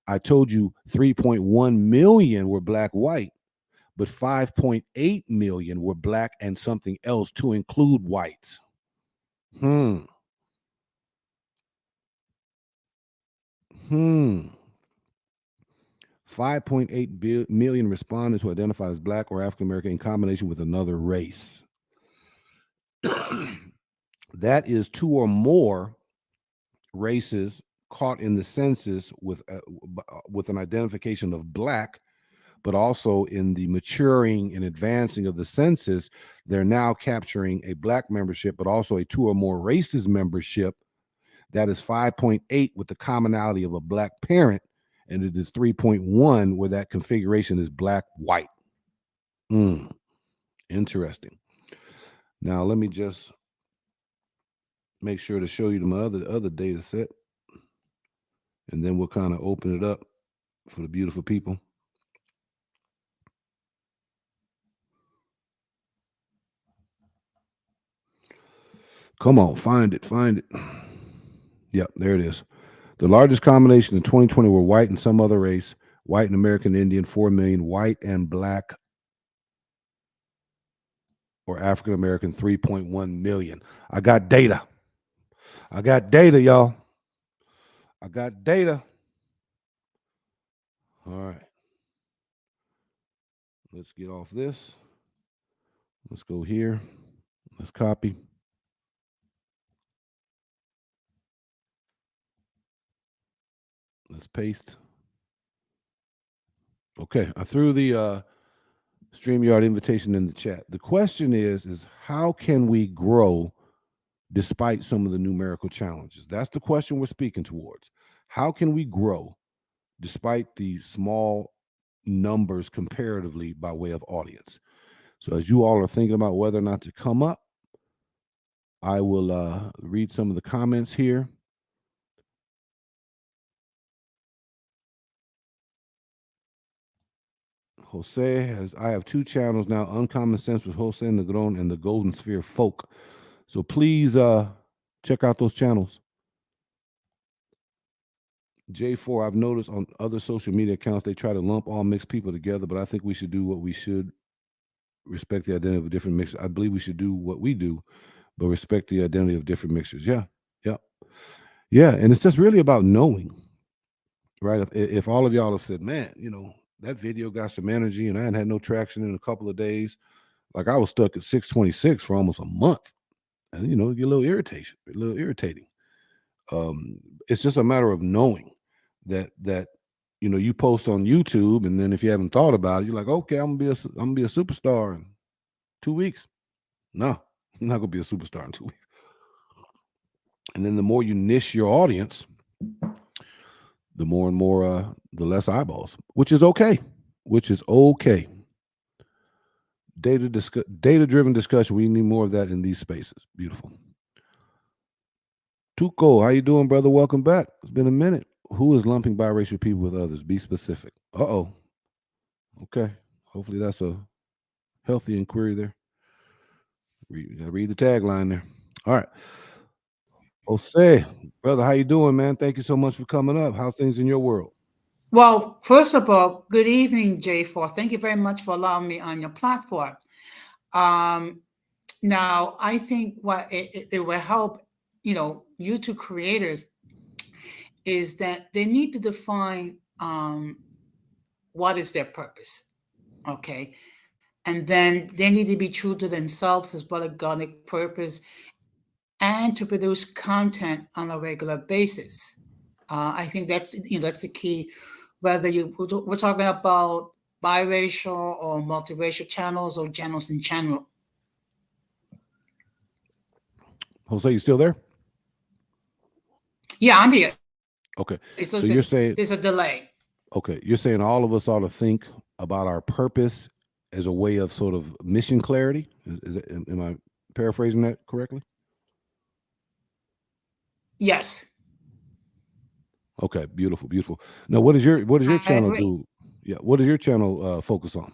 I told you 3.1 million were black white, but 5.8 million were black and something else to include whites. 5.8 million respondents who identified as black or African American in combination with another race. That is two or more races caught in the census with an identification of black, but also in the maturing and advancing of the census, they're now capturing a black membership, but also a two or more races membership. That is 5.8 with the commonality of a black parent, and it is 3.1 where that configuration is black white. Interesting. Now let me just make sure to show you my other data set, and then we'll kind of open it up for the beautiful people. Come on, find it. Yep, there it is. The largest combination in 2020 were white and some other race, white and American Indian, 4 million, white and black or African American, 3.1 million. I got data, y'all. I got data. All right. Let's get off this. Let's go here. Let's copy. Let's paste. Okay, I threw the StreamYard invitation in the chat. The question is how can we grow despite some of the numerical challenges? That's the question we're speaking towards. How can we grow despite the small numbers comparatively by way of audience? So as you all are thinking about whether or not to come up, I will read some of the comments here. Jose has, I have two channels now, Uncommon Sense with Jose Negron and the Golden Sphere Folk. So please check out those channels. J4, I've noticed on other social media accounts, they try to lump all mixed people together, but I think we should do what we should, respect the identity of different mixtures. I believe we should do what we do, but respect the identity of different mixtures. Yeah. And it's just really about knowing, right? If all of y'all have said, man, that video got some energy and I hadn't had no traction in a couple of days, like I was stuck at 626 for almost a month, and it get a little irritating. It's just a matter of knowing that you post on YouTube, and then if you haven't thought about it, you're like, okay, I'm gonna be a superstar in 2 weeks. No, I'm not gonna be a superstar in 2 weeks. And then the more you niche your audience, the more and more the less eyeballs, which is okay. Data-driven discussion. We need more of that in these spaces. Beautiful. Tuco, how you doing, brother? Welcome back. It's been a minute. Who is lumping biracial people with others? Be specific. Uh-oh. Okay. Hopefully that's a healthy inquiry there. Read the tagline there. All right. Jose, brother, how you doing, man? Thank you so much for coming up. How's things in your world? Well, first of all, good evening, J4. Thank you very much for allowing me on your platform. Now, I think what it will help, YouTube creators is that they need to define what is their purpose. Okay. And then they need to be true to themselves as well as godly purpose and to produce content on a regular basis. I think that's the key. Whether we're talking about biracial or multiracial channels or channels in general. Jose, you still there? Yeah, I'm here. It's Okay. just that So there's you're a saying, delay. okay, you're saying all of us ought to think about our purpose as a way of sort of mission clarity. Am I paraphrasing that correctly? Yes, Okay, beautiful, beautiful. Now, what does your I channel agree. do? Yeah, what does your channel focus on?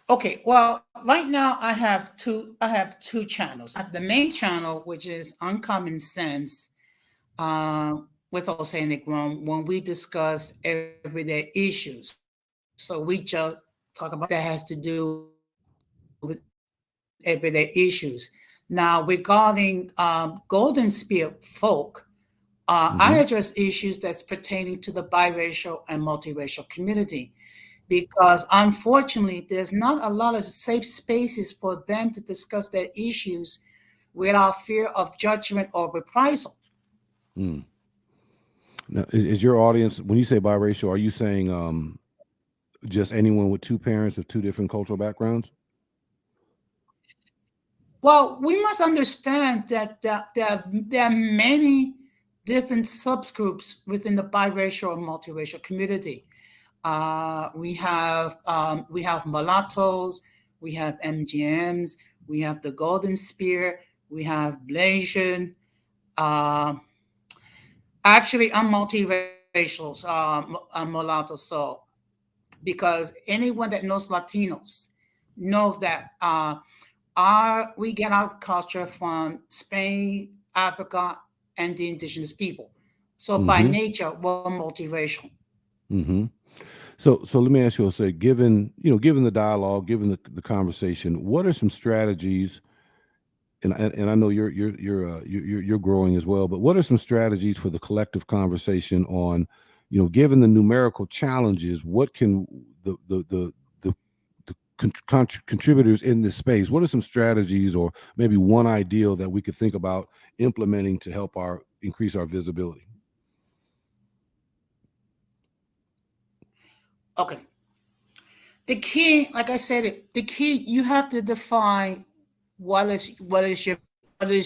Okay, well, right now I have two channels. I have the main channel, which is Uncommon Sense, uh, with Oceanic Rome, when we discuss everyday issues. So we just talk about everything that has to do with everyday issues. Now, regarding Golden Spear Folk, I address issues Hmm. that's pertaining to the biracial and multiracial community because unfortunately, there's not a lot of safe spaces for them to discuss their issues without fear of judgment or reprisal. Mm. Now, is your audience, when you say biracial, are you saying just anyone with two parents of two different cultural backgrounds? Well, we must understand that there are many different subgroups within the biracial or multiracial community. We have mulattoes, we have MGMs, we have the Golden Spear, we have Blasian. Uh, Actually, I'm multiracial, I'm mulatto, so because anyone that knows Latinos knows that we get our culture from Spain, Africa, and the indigenous people. So by Hmm. nature, we're multiracial. Hmm. So let me ask you, say, given the dialogue, given the conversation, what are some strategies? And I know you're growing as well, but what are some strategies for the collective conversation on, given the numerical challenges, what can the contributors in this space, what are some strategies or maybe one ideal that we could think about implementing to help our increase our visibility? Okay. The key, like I said, the key you have to define what is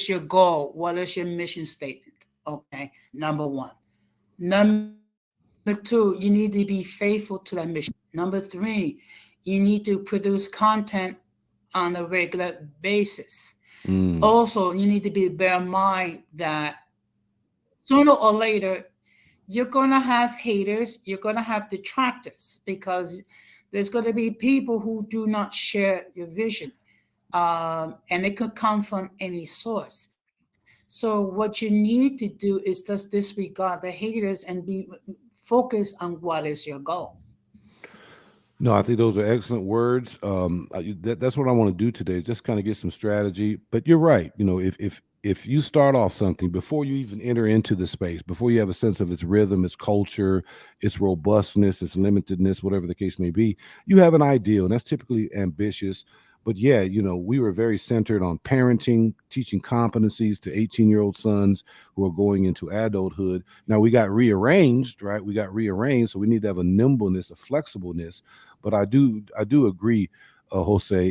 your goal, what is your mission statement. Okay, number one. Number two, you need to be faithful to that mission. Number three, you need to produce content on a regular basis. Mm. Also, you need to bear in mind that sooner or later you're gonna have haters, you're gonna have detractors because there's gonna be people who do not share your vision, and it could come from any source. So what you need to do is just disregard the haters and be focused on what is your goal. No, I think those are excellent words. That's what I want to do today is just kind of get some strategy. But you're right. If you start off something before you even enter into the space, before you have a sense of its rhythm, its culture, its robustness, its limitedness, whatever the case may be, you have an ideal, and that's typically ambitious. But yeah, we were very centered on parenting, teaching competencies to 18-year-old sons who are going into adulthood. Now we got rearranged, right? We got rearranged, so we need to have a nimbleness, a flexibleness. But I do agree, Jose.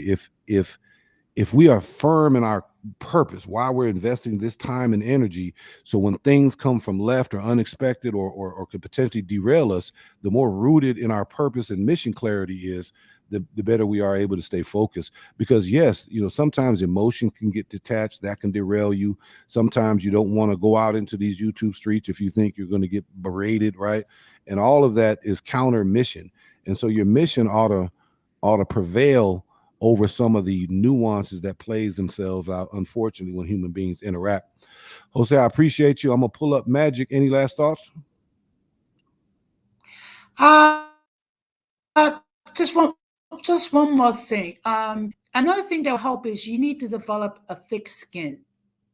If we are firm in our purpose, why we're investing this time and energy, so when things come from left or unexpected or could potentially derail us, the more rooted in our purpose and mission clarity is, the better we are able to stay focused. Because yes, sometimes emotion can get detached, that can derail you. Sometimes you don't want to go out into these YouTube streets if you think you're going to get berated, right? And all of that is counter mission. And so your mission ought to prevail over some of the nuances that plays themselves out, unfortunately, when human beings interact. Jose, I appreciate you. I'm gonna pull up Magic. Any last thoughts? Just one more thing. Another thing that will help is you need to develop a thick skin.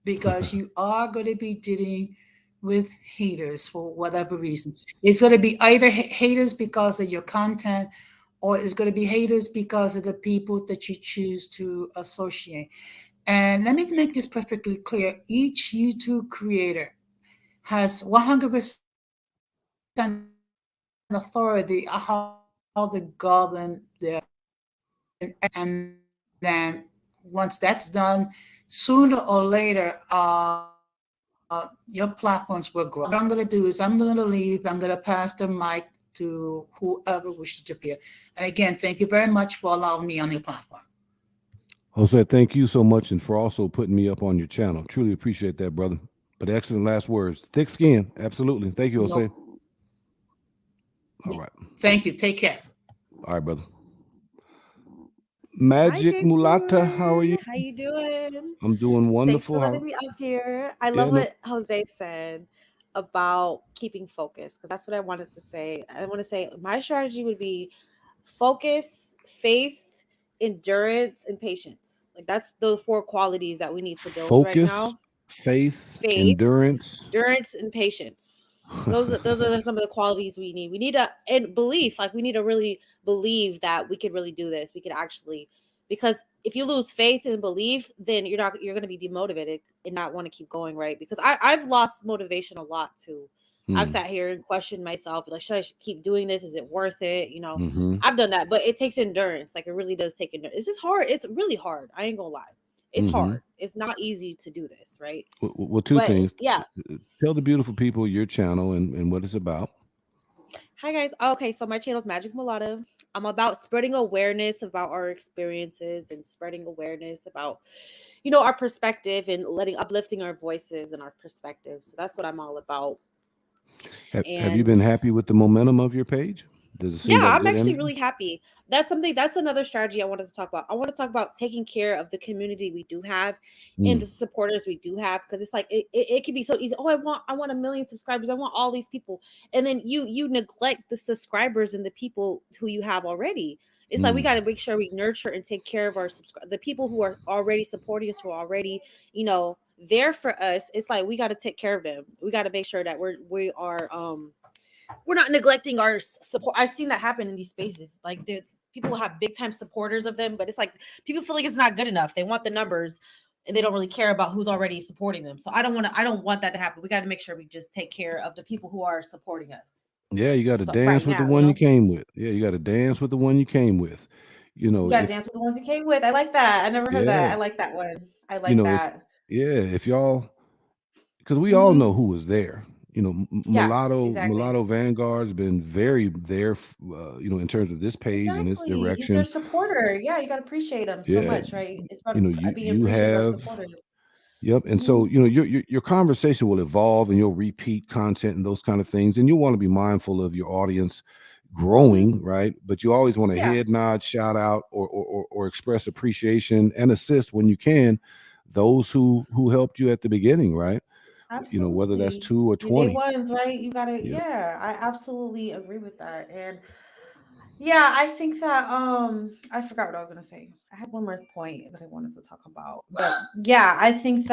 because you are going to be dealing with haters for whatever reason. It's going to be either haters because of your content, or it's going to be haters because of the people that you choose to associate. And let me make this perfectly clear: each YouTube creator has 100% authority on how to govern their content. And then once that's done, sooner or later, your platforms will grow. So what I'm going to do is I'm going to leave. I'm going to pass the mic to whoever wishes to appear. And again, thank you very much for allowing me on your platform. Jose, thank you so much, and for also putting me up on your channel. Truly appreciate that, brother. But excellent last words. Thick skin, absolutely. Thank you, Jose. No, All right, thank you. Take care. all right, brother. Hi, Magic Mulata, how are Jason. you? How you doing? I'm doing Thanks for wonderful. letting How? me up here. I Yeah, love no. what Jose said about keeping focus because that's what I wanted to say. I want to say my strategy would be focus, faith, endurance, and patience. Like that's the four qualities that we need to build right Focus, now. faith, Faith, endurance. endurance, and patience. Those are some of the qualities we need. We need a and belief. Like we need to really believe that we could really do this. We could actually, because if you lose faith and belief, then you're going to be demotivated and not want to keep going, right? Because I've lost motivation a lot too. I've Hmm. sat here and questioned myself, like, should I keep doing this? Is it worth it? Mm-hmm. I've done that, but it takes endurance. Like it really does take endurance. This is hard. It's really hard. I ain't gonna lie. It's Mm-hmm. hard. It's not easy to do this, right? Well, two But things. yeah. Tell the beautiful people your channel and what it's about. Hi guys. Okay, so my channel is Magic Mulatto. I'm about spreading awareness about our experiences and spreading awareness about, our perspective and letting uplifting our voices and our perspectives. So that's what I'm all about. Have you And been happy with the momentum of your page? Does it yeah, seem like I'm good actually energy? really happy. That's another strategy I wanted to talk about. I want to talk about taking care of the community we do have and Mm, the supporters we do have because it's like it can be so easy. Oh, I want a million subscribers. I want all these people. And then you neglect the subscribers and the people who you have already. It's like we got to mm, make sure we nurture and take care of our the people who are already supporting us, who are already, there for us. It's like we got to take care of them. We got to make sure that we're not neglecting our support. I've seen that happen in these spaces. Like people have big time supporters of them, but it's like people feel like it's not good enough. They want the numbers and they don't really care about who's already supporting them. So I don't want that to happen. We got to make sure we just take care of the people who are supporting us. yeah, you got to So right dance with the now, one you came with. Yeah, you got to dance with the one you came with. you got to If dance with the ones you came with. I like that. I never heard that. yeah, I like that one. I like if that. if y'all, because we all know Hmm. who was there. Yeah, exactly. Mulatto Vanguard's been very there. In terms of this page and its Exactly. He's their direction. supporter. Yeah, you got to appreciate him so Yeah, much, right? It's about being you appreciative of our have. supporters. Yep. And Hmm. so, your conversation will evolve and you'll repeat content and those kind of things. And you'll want to be mindful of your audience Hmm. growing, right? But you always want to Yeah. head nod, shout out, or express appreciation and assist when you can those who helped you at the beginning, right? Whether that's Absolutely. 2 or Your day 20. ones, right? You gotta, Yeah. yeah, I absolutely agree with that. And yeah, I think that I forgot what I was gonna say. I had one more point that I wanted to talk about. But yeah, I think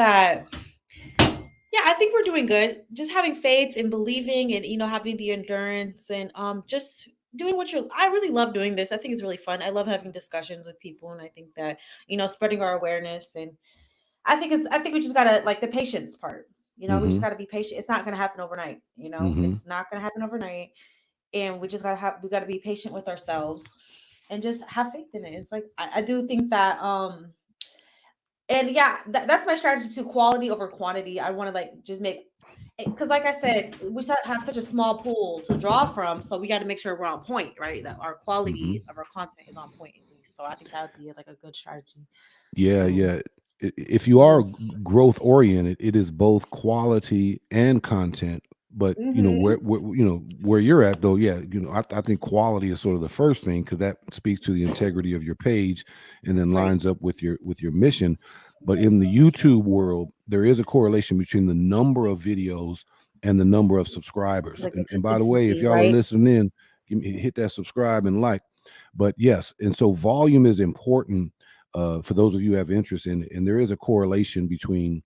we're doing good. Just having faith and believing and having the endurance and just doing what you're I really love doing this. I think it's really fun. I love having discussions with people and I think that, spreading our awareness and I think we just gotta like the patience part. We just Mm-hmm. gotta be patient. It's not gonna happen overnight. Mm-hmm. It's not gonna happen overnight, and we gotta be patient with ourselves and just have faith in it. It's like I do think that and yeah, that's my strategy to quality over quantity. I want to like just make because like I said, we have such a small pool to draw from, so we got to make sure we're on point, right? That our Mm-hmm. quality of our content is on point at least. So I think that would be like a good strategy Yeah, to. yeah. If you are Mm. growth oriented, it is both quality and content. But Mm-hmm. where you're at though, yeah, I think quality is sort of the first thing because that speaks to the integrity of your page, and then Right. lines up with your mission. But in the YouTube world, there is a correlation between the number of videos and the number of subscribers. Like the And by the way, if consistency, y'all are right? listening in, hit that subscribe and like. But yes, and so volume is important for those of you who have interest in it. And there is a correlation between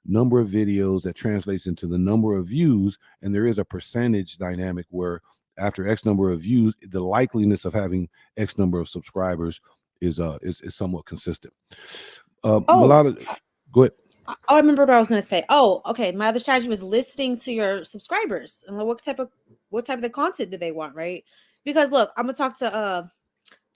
number of videos that translates into the number of views, and there is a percentage dynamic where after X number of views, the likeliness of having X number of subscribers is somewhat consistent. Oh, Malata, go ahead. I remember what I was going to say. Oh, okay. My other strategy was listening to your subscribers and like what type of the content do they want, right? Because look, I'm gonna talk to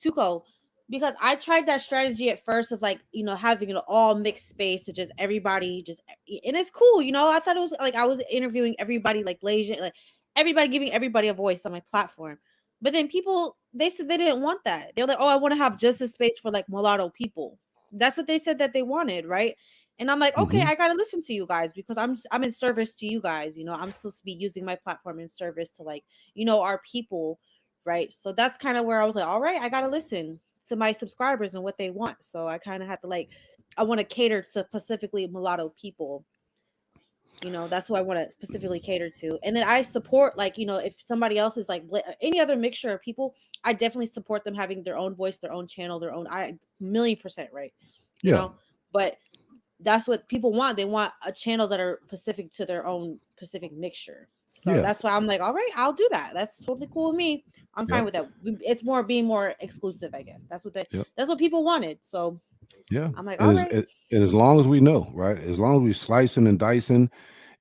Tuco, because I tried that strategy at first of like, having an all mixed space to just everybody and it's cool, I thought it was like I was interviewing everybody like Blasian, like everybody, giving everybody a voice on my platform. But then people, they said they didn't want that. They're like, oh, I want to have just a space for like mulatto people. That's what they said that they wanted, right? And I'm like, okay, Hmm. I gotta listen to you guys because I'm in service to you guys. I'm supposed to be using my platform in service to like, our people, right? So that's kind of where I was like, all right, I gotta listen to my subscribers and what they want. So I kind of had to like, I want to cater to specifically mulatto people. That's who I want to specifically cater to. And then I support like, if somebody else is like any other mixture of people, I definitely support them having their own voice, their own channel, their own. I million% right. You Yeah, know, but that's what people want. They want channels that are specific to their own specific mixture. So yeah, that's why I'm like, all right, I'll do that. That's totally cool with me. I'm fine yep, with that. It's more being more exclusive, I guess. yep, That's what people wanted. So yeah. I'm like, And all right. as long as we know, right? As long as we slicing and dicing,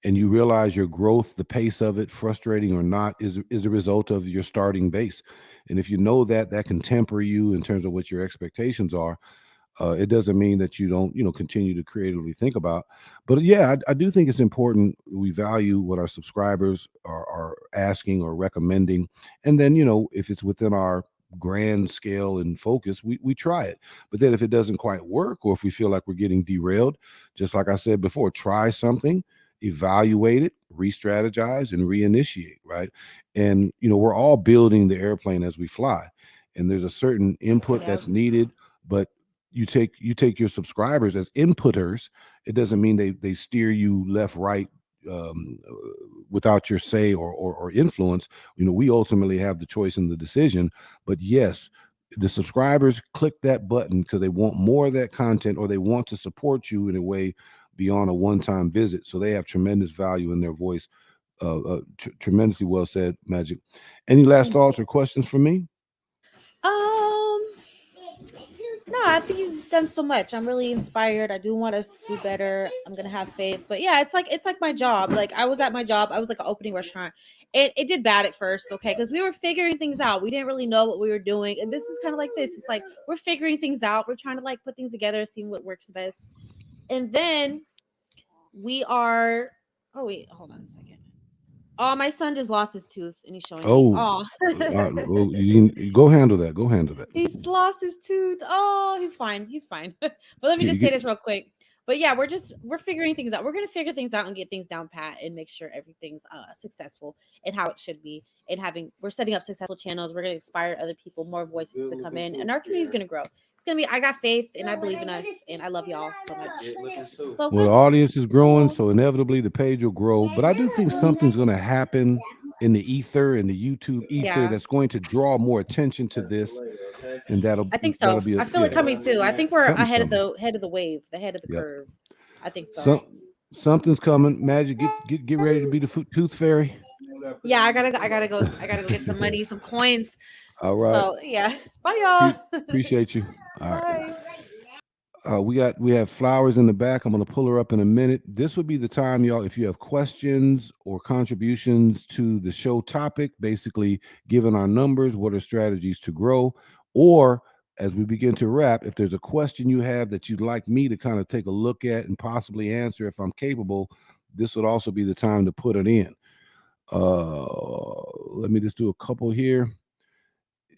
and you realize your growth, the pace of it, frustrating or not, is a result of your starting base. And if you know that, that can temper you in terms of what your expectations are. It doesn't mean that you don't, continue to creatively think about. But yeah, I do think it's important we value what our subscribers are asking or recommending, and then if it's within our grand scale and focus, we try it. But then if it doesn't quite work, or if we feel like we're getting derailed, just like I said before, try something, evaluate it, re-strategize, and reinitiate. Right, and we're all building the airplane as we fly, and there's a certain input Yeah. that's needed, but you take your subscribers as inputters. It doesn't mean they steer you left, right, um, uh, without your say or influence. We ultimately have the choice and the decision. But yes, the subscribers click that button because they want more of that content, or they want to support you in a way beyond a one-time visit. So they have tremendous value in their voice. Tremendously well said, Magic. Any last Thank you. thoughts or questions for me? Um, no, I think you've done so much. I'm really inspired. I do want us to do better. I'm gonna have faith. But yeah, it's like my job. Like I was at my job. I was like an opening restaurant. It did bad at first, okay, because we were figuring things out. We didn't really know what we were doing. And this is kind of like this. It's like we're figuring things out. We're trying to like put things together, seeing what works best. And then we are oh wait, hold on a second. Oh, my son just lost his tooth and he's showing me. Oh, Oh. well, you go handle that. Go handle that. He's lost his tooth. Oh, he's fine. He's fine. But let me You just say get, this real quick. But yeah, we're figuring things out. We're gonna figure things out and get things down pat and make sure everything's successful and how it should be. And we're setting up successful channels. We're gonna inspire other people, more voices to come in, and our community is gonna grow. It's gonna be. I got faith and I believe in us, and I love y'all so much. So well, the audience is growing, so inevitably the page will grow. But I do think something's going to happen in the ether, in the YouTube ether, yeah, that's going to draw more attention to this, and that'll I think so. that'll be a I feel it yeah, coming too. I think we're something's ahead of coming. the head of the wave, the head of the Yep, curve. I think so. some something's coming. Magic, get ready to be the tooth fairy. Yeah, I gotta go get some money, some coins. All right, So yeah. Bye y'all. appreciate you. All right. Bye. We have Flowers in the back. I'm going to pull her up in a minute. This would be the time, y'all. If you have questions or contributions to the show topic, basically given our numbers, what are strategies to grow, or as we begin to wrap, if there's a question you have that you'd like me to kind of take a look at and possibly answer if I'm capable, this would also be the time to put it in. Let me just do a couple here.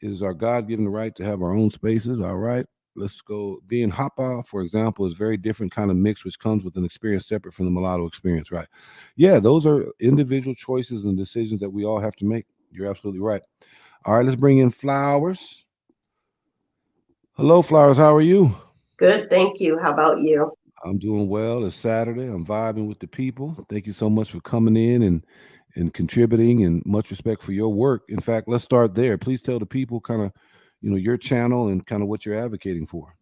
It is our God-given right to have our own spaces. All right. Let's go. Being Hapa, for example, is very different kind of mix, which comes with an experience separate from the mulatto experience, right? Yeah, those are individual choices and decisions that we all have to make. You're absolutely right. All right, let's bring in Flowers. Hello, Flowers. How are you? Good, thank you. How about you? I'm doing well. It's Saturday. I'm vibing with the people. Thank you so much for coming in and contributing, and much respect for your work. In fact, let's start there. Please tell the people kind of, your channel and kind of what you're advocating for.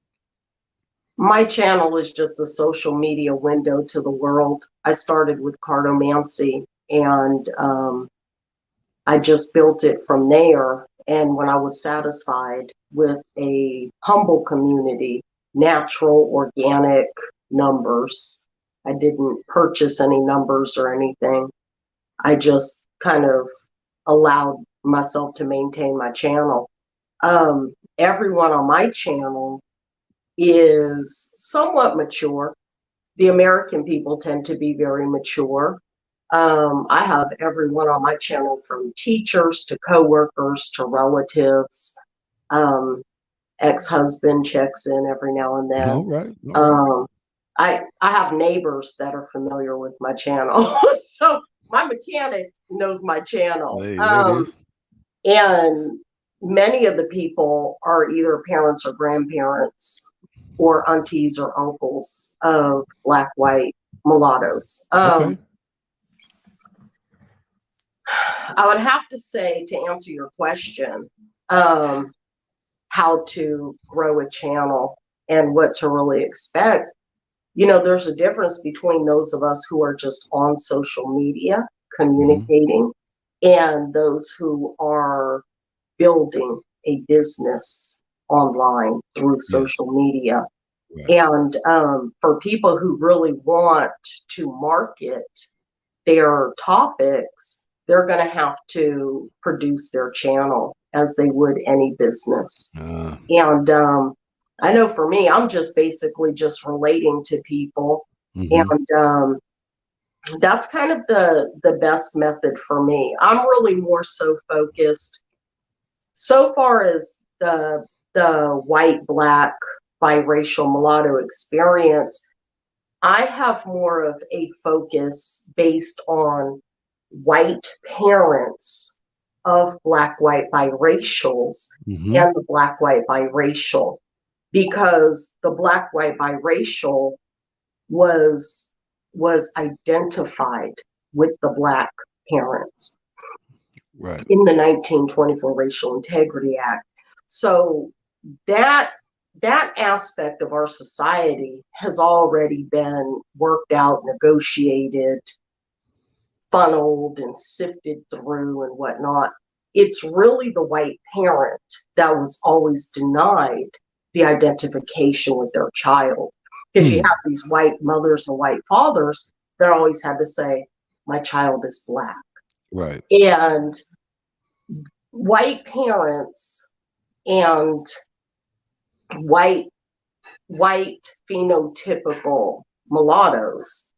My channel is just a social media window to the world. I started with cartomancy, and I just built it from there. And when I was satisfied with a humble community, natural, organic numbers, I didn't purchase any numbers or anything. I just kind of allowed myself to maintain my channel. Everyone on my channel is somewhat mature. The American people tend to be very mature. I have everyone on my channel from teachers to coworkers to relatives. Ex-husband checks in every now and then. All right. All right. I have neighbors that are familiar with my channel. So my mechanic knows my channel. Hey, there it is. And many of the people are either parents or grandparents or aunties or uncles of Black, white, mulattoes. Okay. I would have to say, to answer your question, how to grow a channel and what to really expect. There's a difference between those of us who are just on social media communicating and those who are building a business online through social media. Right. And for people who really want to market their topics, they're going to have to produce their channel as they would any business. And I know for me, I'm just basically just relating to people. And that's kind of the best method for me. I'm really more so focused so far as the white, Black, biracial, mulatto experience. I have more of a focus based on white parents of Black, white, biracials and the Black, white, biracial, because the Black, white, biracial was identified with the Black parents in the 1924 Racial Integrity Act. So that aspect of our society has already been worked out, negotiated, funneled, and sifted through and whatnot. It's really the white parent that was always denied the identification with their child. Because you have these white mothers and white fathers that always had to say, my child is Black. Right. And white parents and white phenotypical mulattoes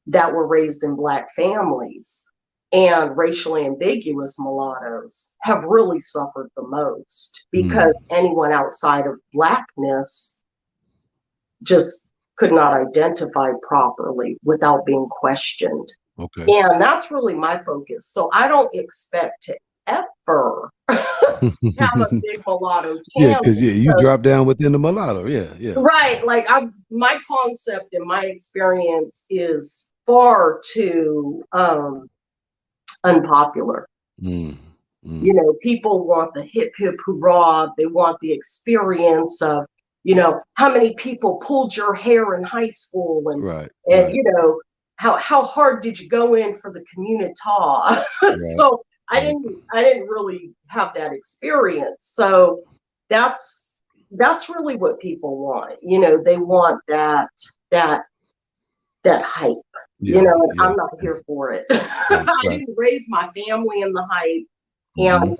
that were raised in Black families and racially ambiguous mulattoes have really suffered the most, because anyone outside of Blackness just could not identify properly without being questioned. Okay. And that's really my focus. So I don't expect to ever have a big mulatto channel. Yeah, because you drop down within the mulatto. Yeah. Right. Like my concept and my experience is far too unpopular. People want the hip hip hurrah. They want the experience of, how many people pulled your hair in high school, and how hard did you go in for the community? So I didn't really have that experience. So that's really what people want. They want that hype. And I'm not here for it. I didn't raise my family in the hype. And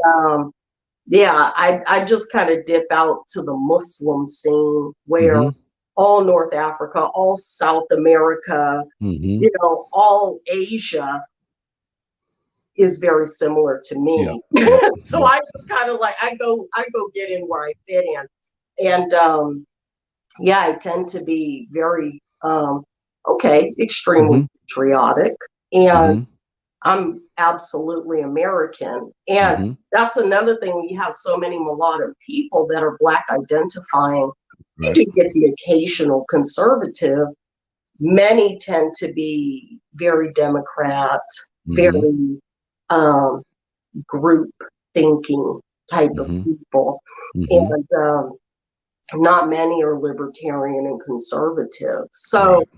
I just kind of dip out to the Muslim scene where all North Africa, all South America, all Asia is very similar to me. So I just kind of like, I go get in where I fit in. And I tend to be very, extremely patriotic. And I'm absolutely American. And that's another thing. When you have so many mulatto people that are Black identifying, you do get the occasional conservative. Many tend to be very Democrat, very group thinking type of people. And not many are libertarian and conservative. So Right.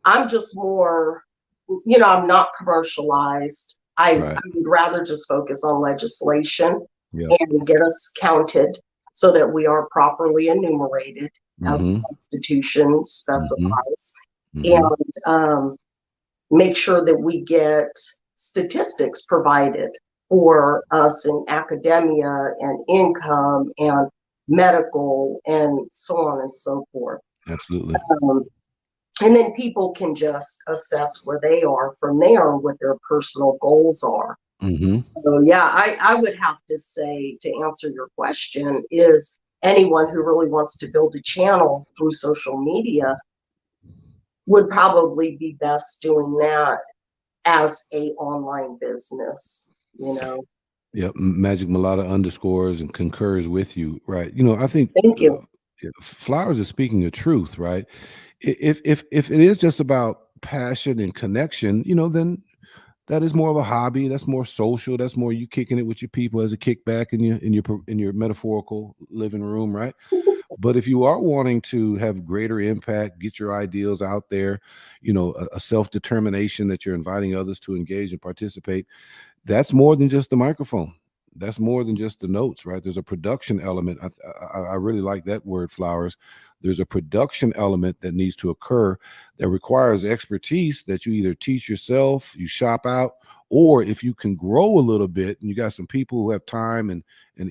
I'm just more, I'm not commercialized. I Right. would rather just focus on legislation Yep. and get us counted so that we are properly enumerated as the Mm-hmm. Constitution Mm-hmm. specifies, Mm-hmm. and make sure that we get statistics provided for us in academia and income and medical and so on and so forth. Absolutely. Um, and then people can just assess where they are from there, what their personal goals are. Mm-hmm. So yeah, I would have to say, to answer your question, is anyone who really wants to build a channel through social media would probably be best doing that as a online business, you know. Yep. Magic Mulatto underscores and concurs with you. Right. I think Thank you. yeah, Flowers is speaking the truth. Right. If it is just about passion and connection, then that is more of a hobby. That's more social. That's more you kicking it with your people as a kickback in your metaphorical living room, right? But if you are wanting to have greater impact, get your ideals out there, a self-determination that you're inviting others to engage and participate, that's more than just the microphone. That's more than just the notes, right? There's a production element. I really like that word, Flowers. There's a production element that needs to occur that requires expertise that you either teach yourself, you shop out, or if you can grow a little bit and you got some people who have time and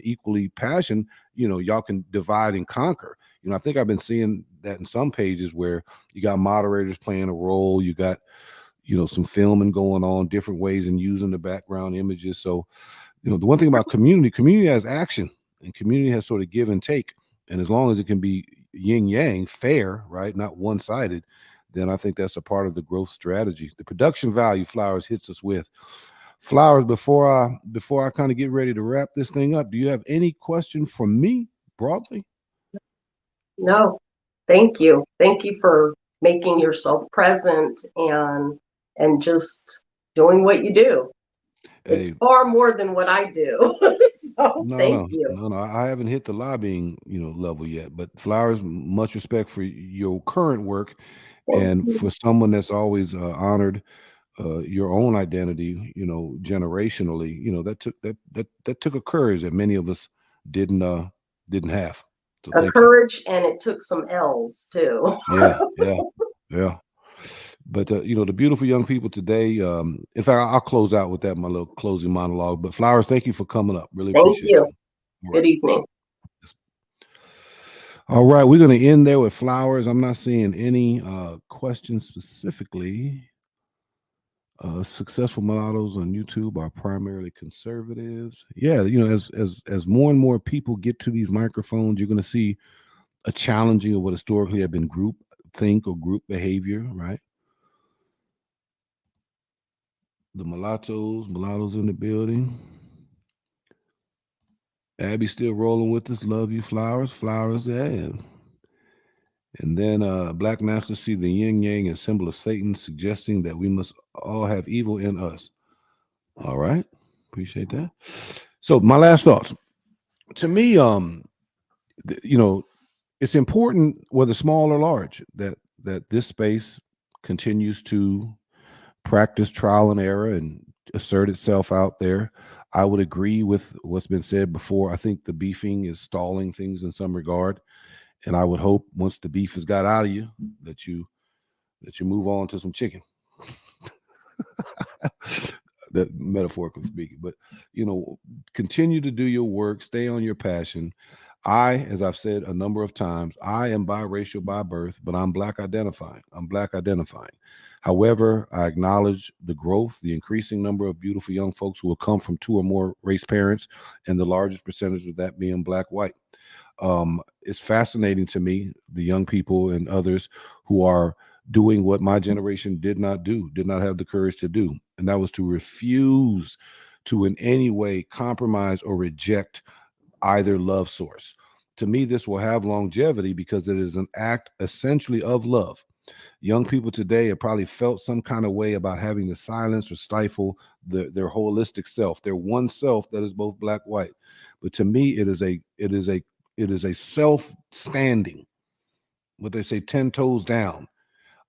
equally passion, y'all can divide and conquer. I think I've been seeing that in some pages where you got moderators playing a role, you got some filming going on, different ways and using the background images. So, the one thing about community has action, and community has sort of give and take. And as long as it can be yin yang, fair, right, not one sided, then I think that's a part of the growth strategy. The production value Flowers hits us with. Flowers, before I kind of get ready to wrap this thing up, do you have any question for me broadly? No, thank you. Thank you for making yourself present and just doing what you do. It's Hey, far more than what I do. So no, thank no, you. no, no. I haven't hit the lobbying, level yet. But Flowers, much respect for your current work, Thank and you. for someone that's always honored your own identity, generationally. That took a courage that many of us didn't have. So A thank you. courage, and it took some L's too. Yeah, yeah, yeah. But the beautiful young people today. In fact, I'll close out with that, my little closing monologue. But Flowers, thank you for coming up. Really Thank appreciate you. you. All right. Good evening. All right, we're going to end there with Flowers. I'm not seeing any questions specifically. Successful mulattoes on YouTube are primarily conservatives. Yeah, as more and more people get to these microphones, you're going to see a challenging of what historically have been group think or group behavior, right? The mulattoes in the building. Abby still rolling with us. Love you, Flowers, yeah. And then Black Masters see the yin yang and symbol of Satan, suggesting that we must all have evil in us. All right. Appreciate that. So my last thoughts. To me, it's important, whether small or large, that this space continues to practice trial and error and assert itself out there. I would agree with what's been said before. I think the beefing is stalling things in some regard. And I would hope once the beef has got out of you that you move on to some chicken. That metaphorically speaking, but continue to do your work, stay on your passion. As I've said a number of times, I am biracial by birth, but I'm black identifying. However, I acknowledge the growth, the increasing number of beautiful young folks who will come from two or more race parents, and the largest percentage of that being black, white. It's fascinating to me, the young people and others who are doing what my generation did not do, did not have the courage to do. And that was to refuse to in any way compromise or reject either love source. To me, this will have longevity because it is an act essentially of love. Young people today have probably felt some kind of way about having to silence or stifle their holistic self, their one self that is both black, white. But to me, it is It is a self-standing, what they say, 10 toes down,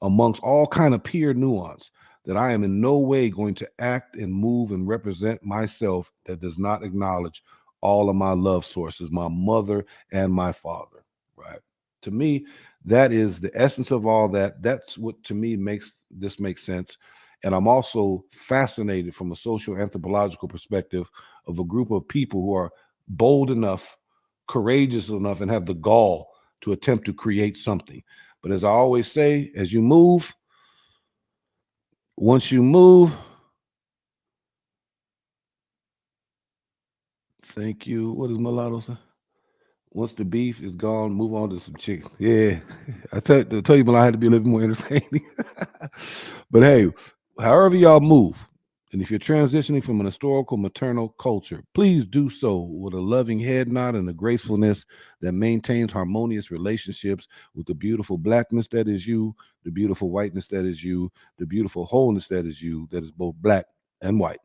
amongst all kind of peer nuance, that I am in no way going to act and move and represent myself that does not acknowledge all of my love sources, my mother and my father, right? To me, that is the essence of all that. That's what to me makes this make sense. And I'm also fascinated from a social anthropological perspective of a group of people who are bold enough, courageous enough, and have the gall to attempt to create something. But as I always say, as you move, once you move, thank you. What does Mulatto say? Once the beef is gone, move on to some chicken. Yeah, I tell you, Mulatto, I had to be a little bit more entertaining. But hey, however y'all move, and if you're transitioning from an historical maternal culture, please do so with a loving head nod and a gracefulness that maintains harmonious relationships with the beautiful blackness that is you, the beautiful whiteness that is you, the beautiful wholeness that is you, that is both black and white.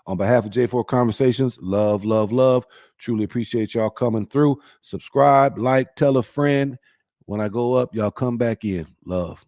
On behalf of J4 Conversations, love, love, love. Truly appreciate y'all coming through. Subscribe, like, tell a friend. When I go up, y'all come back in. Love.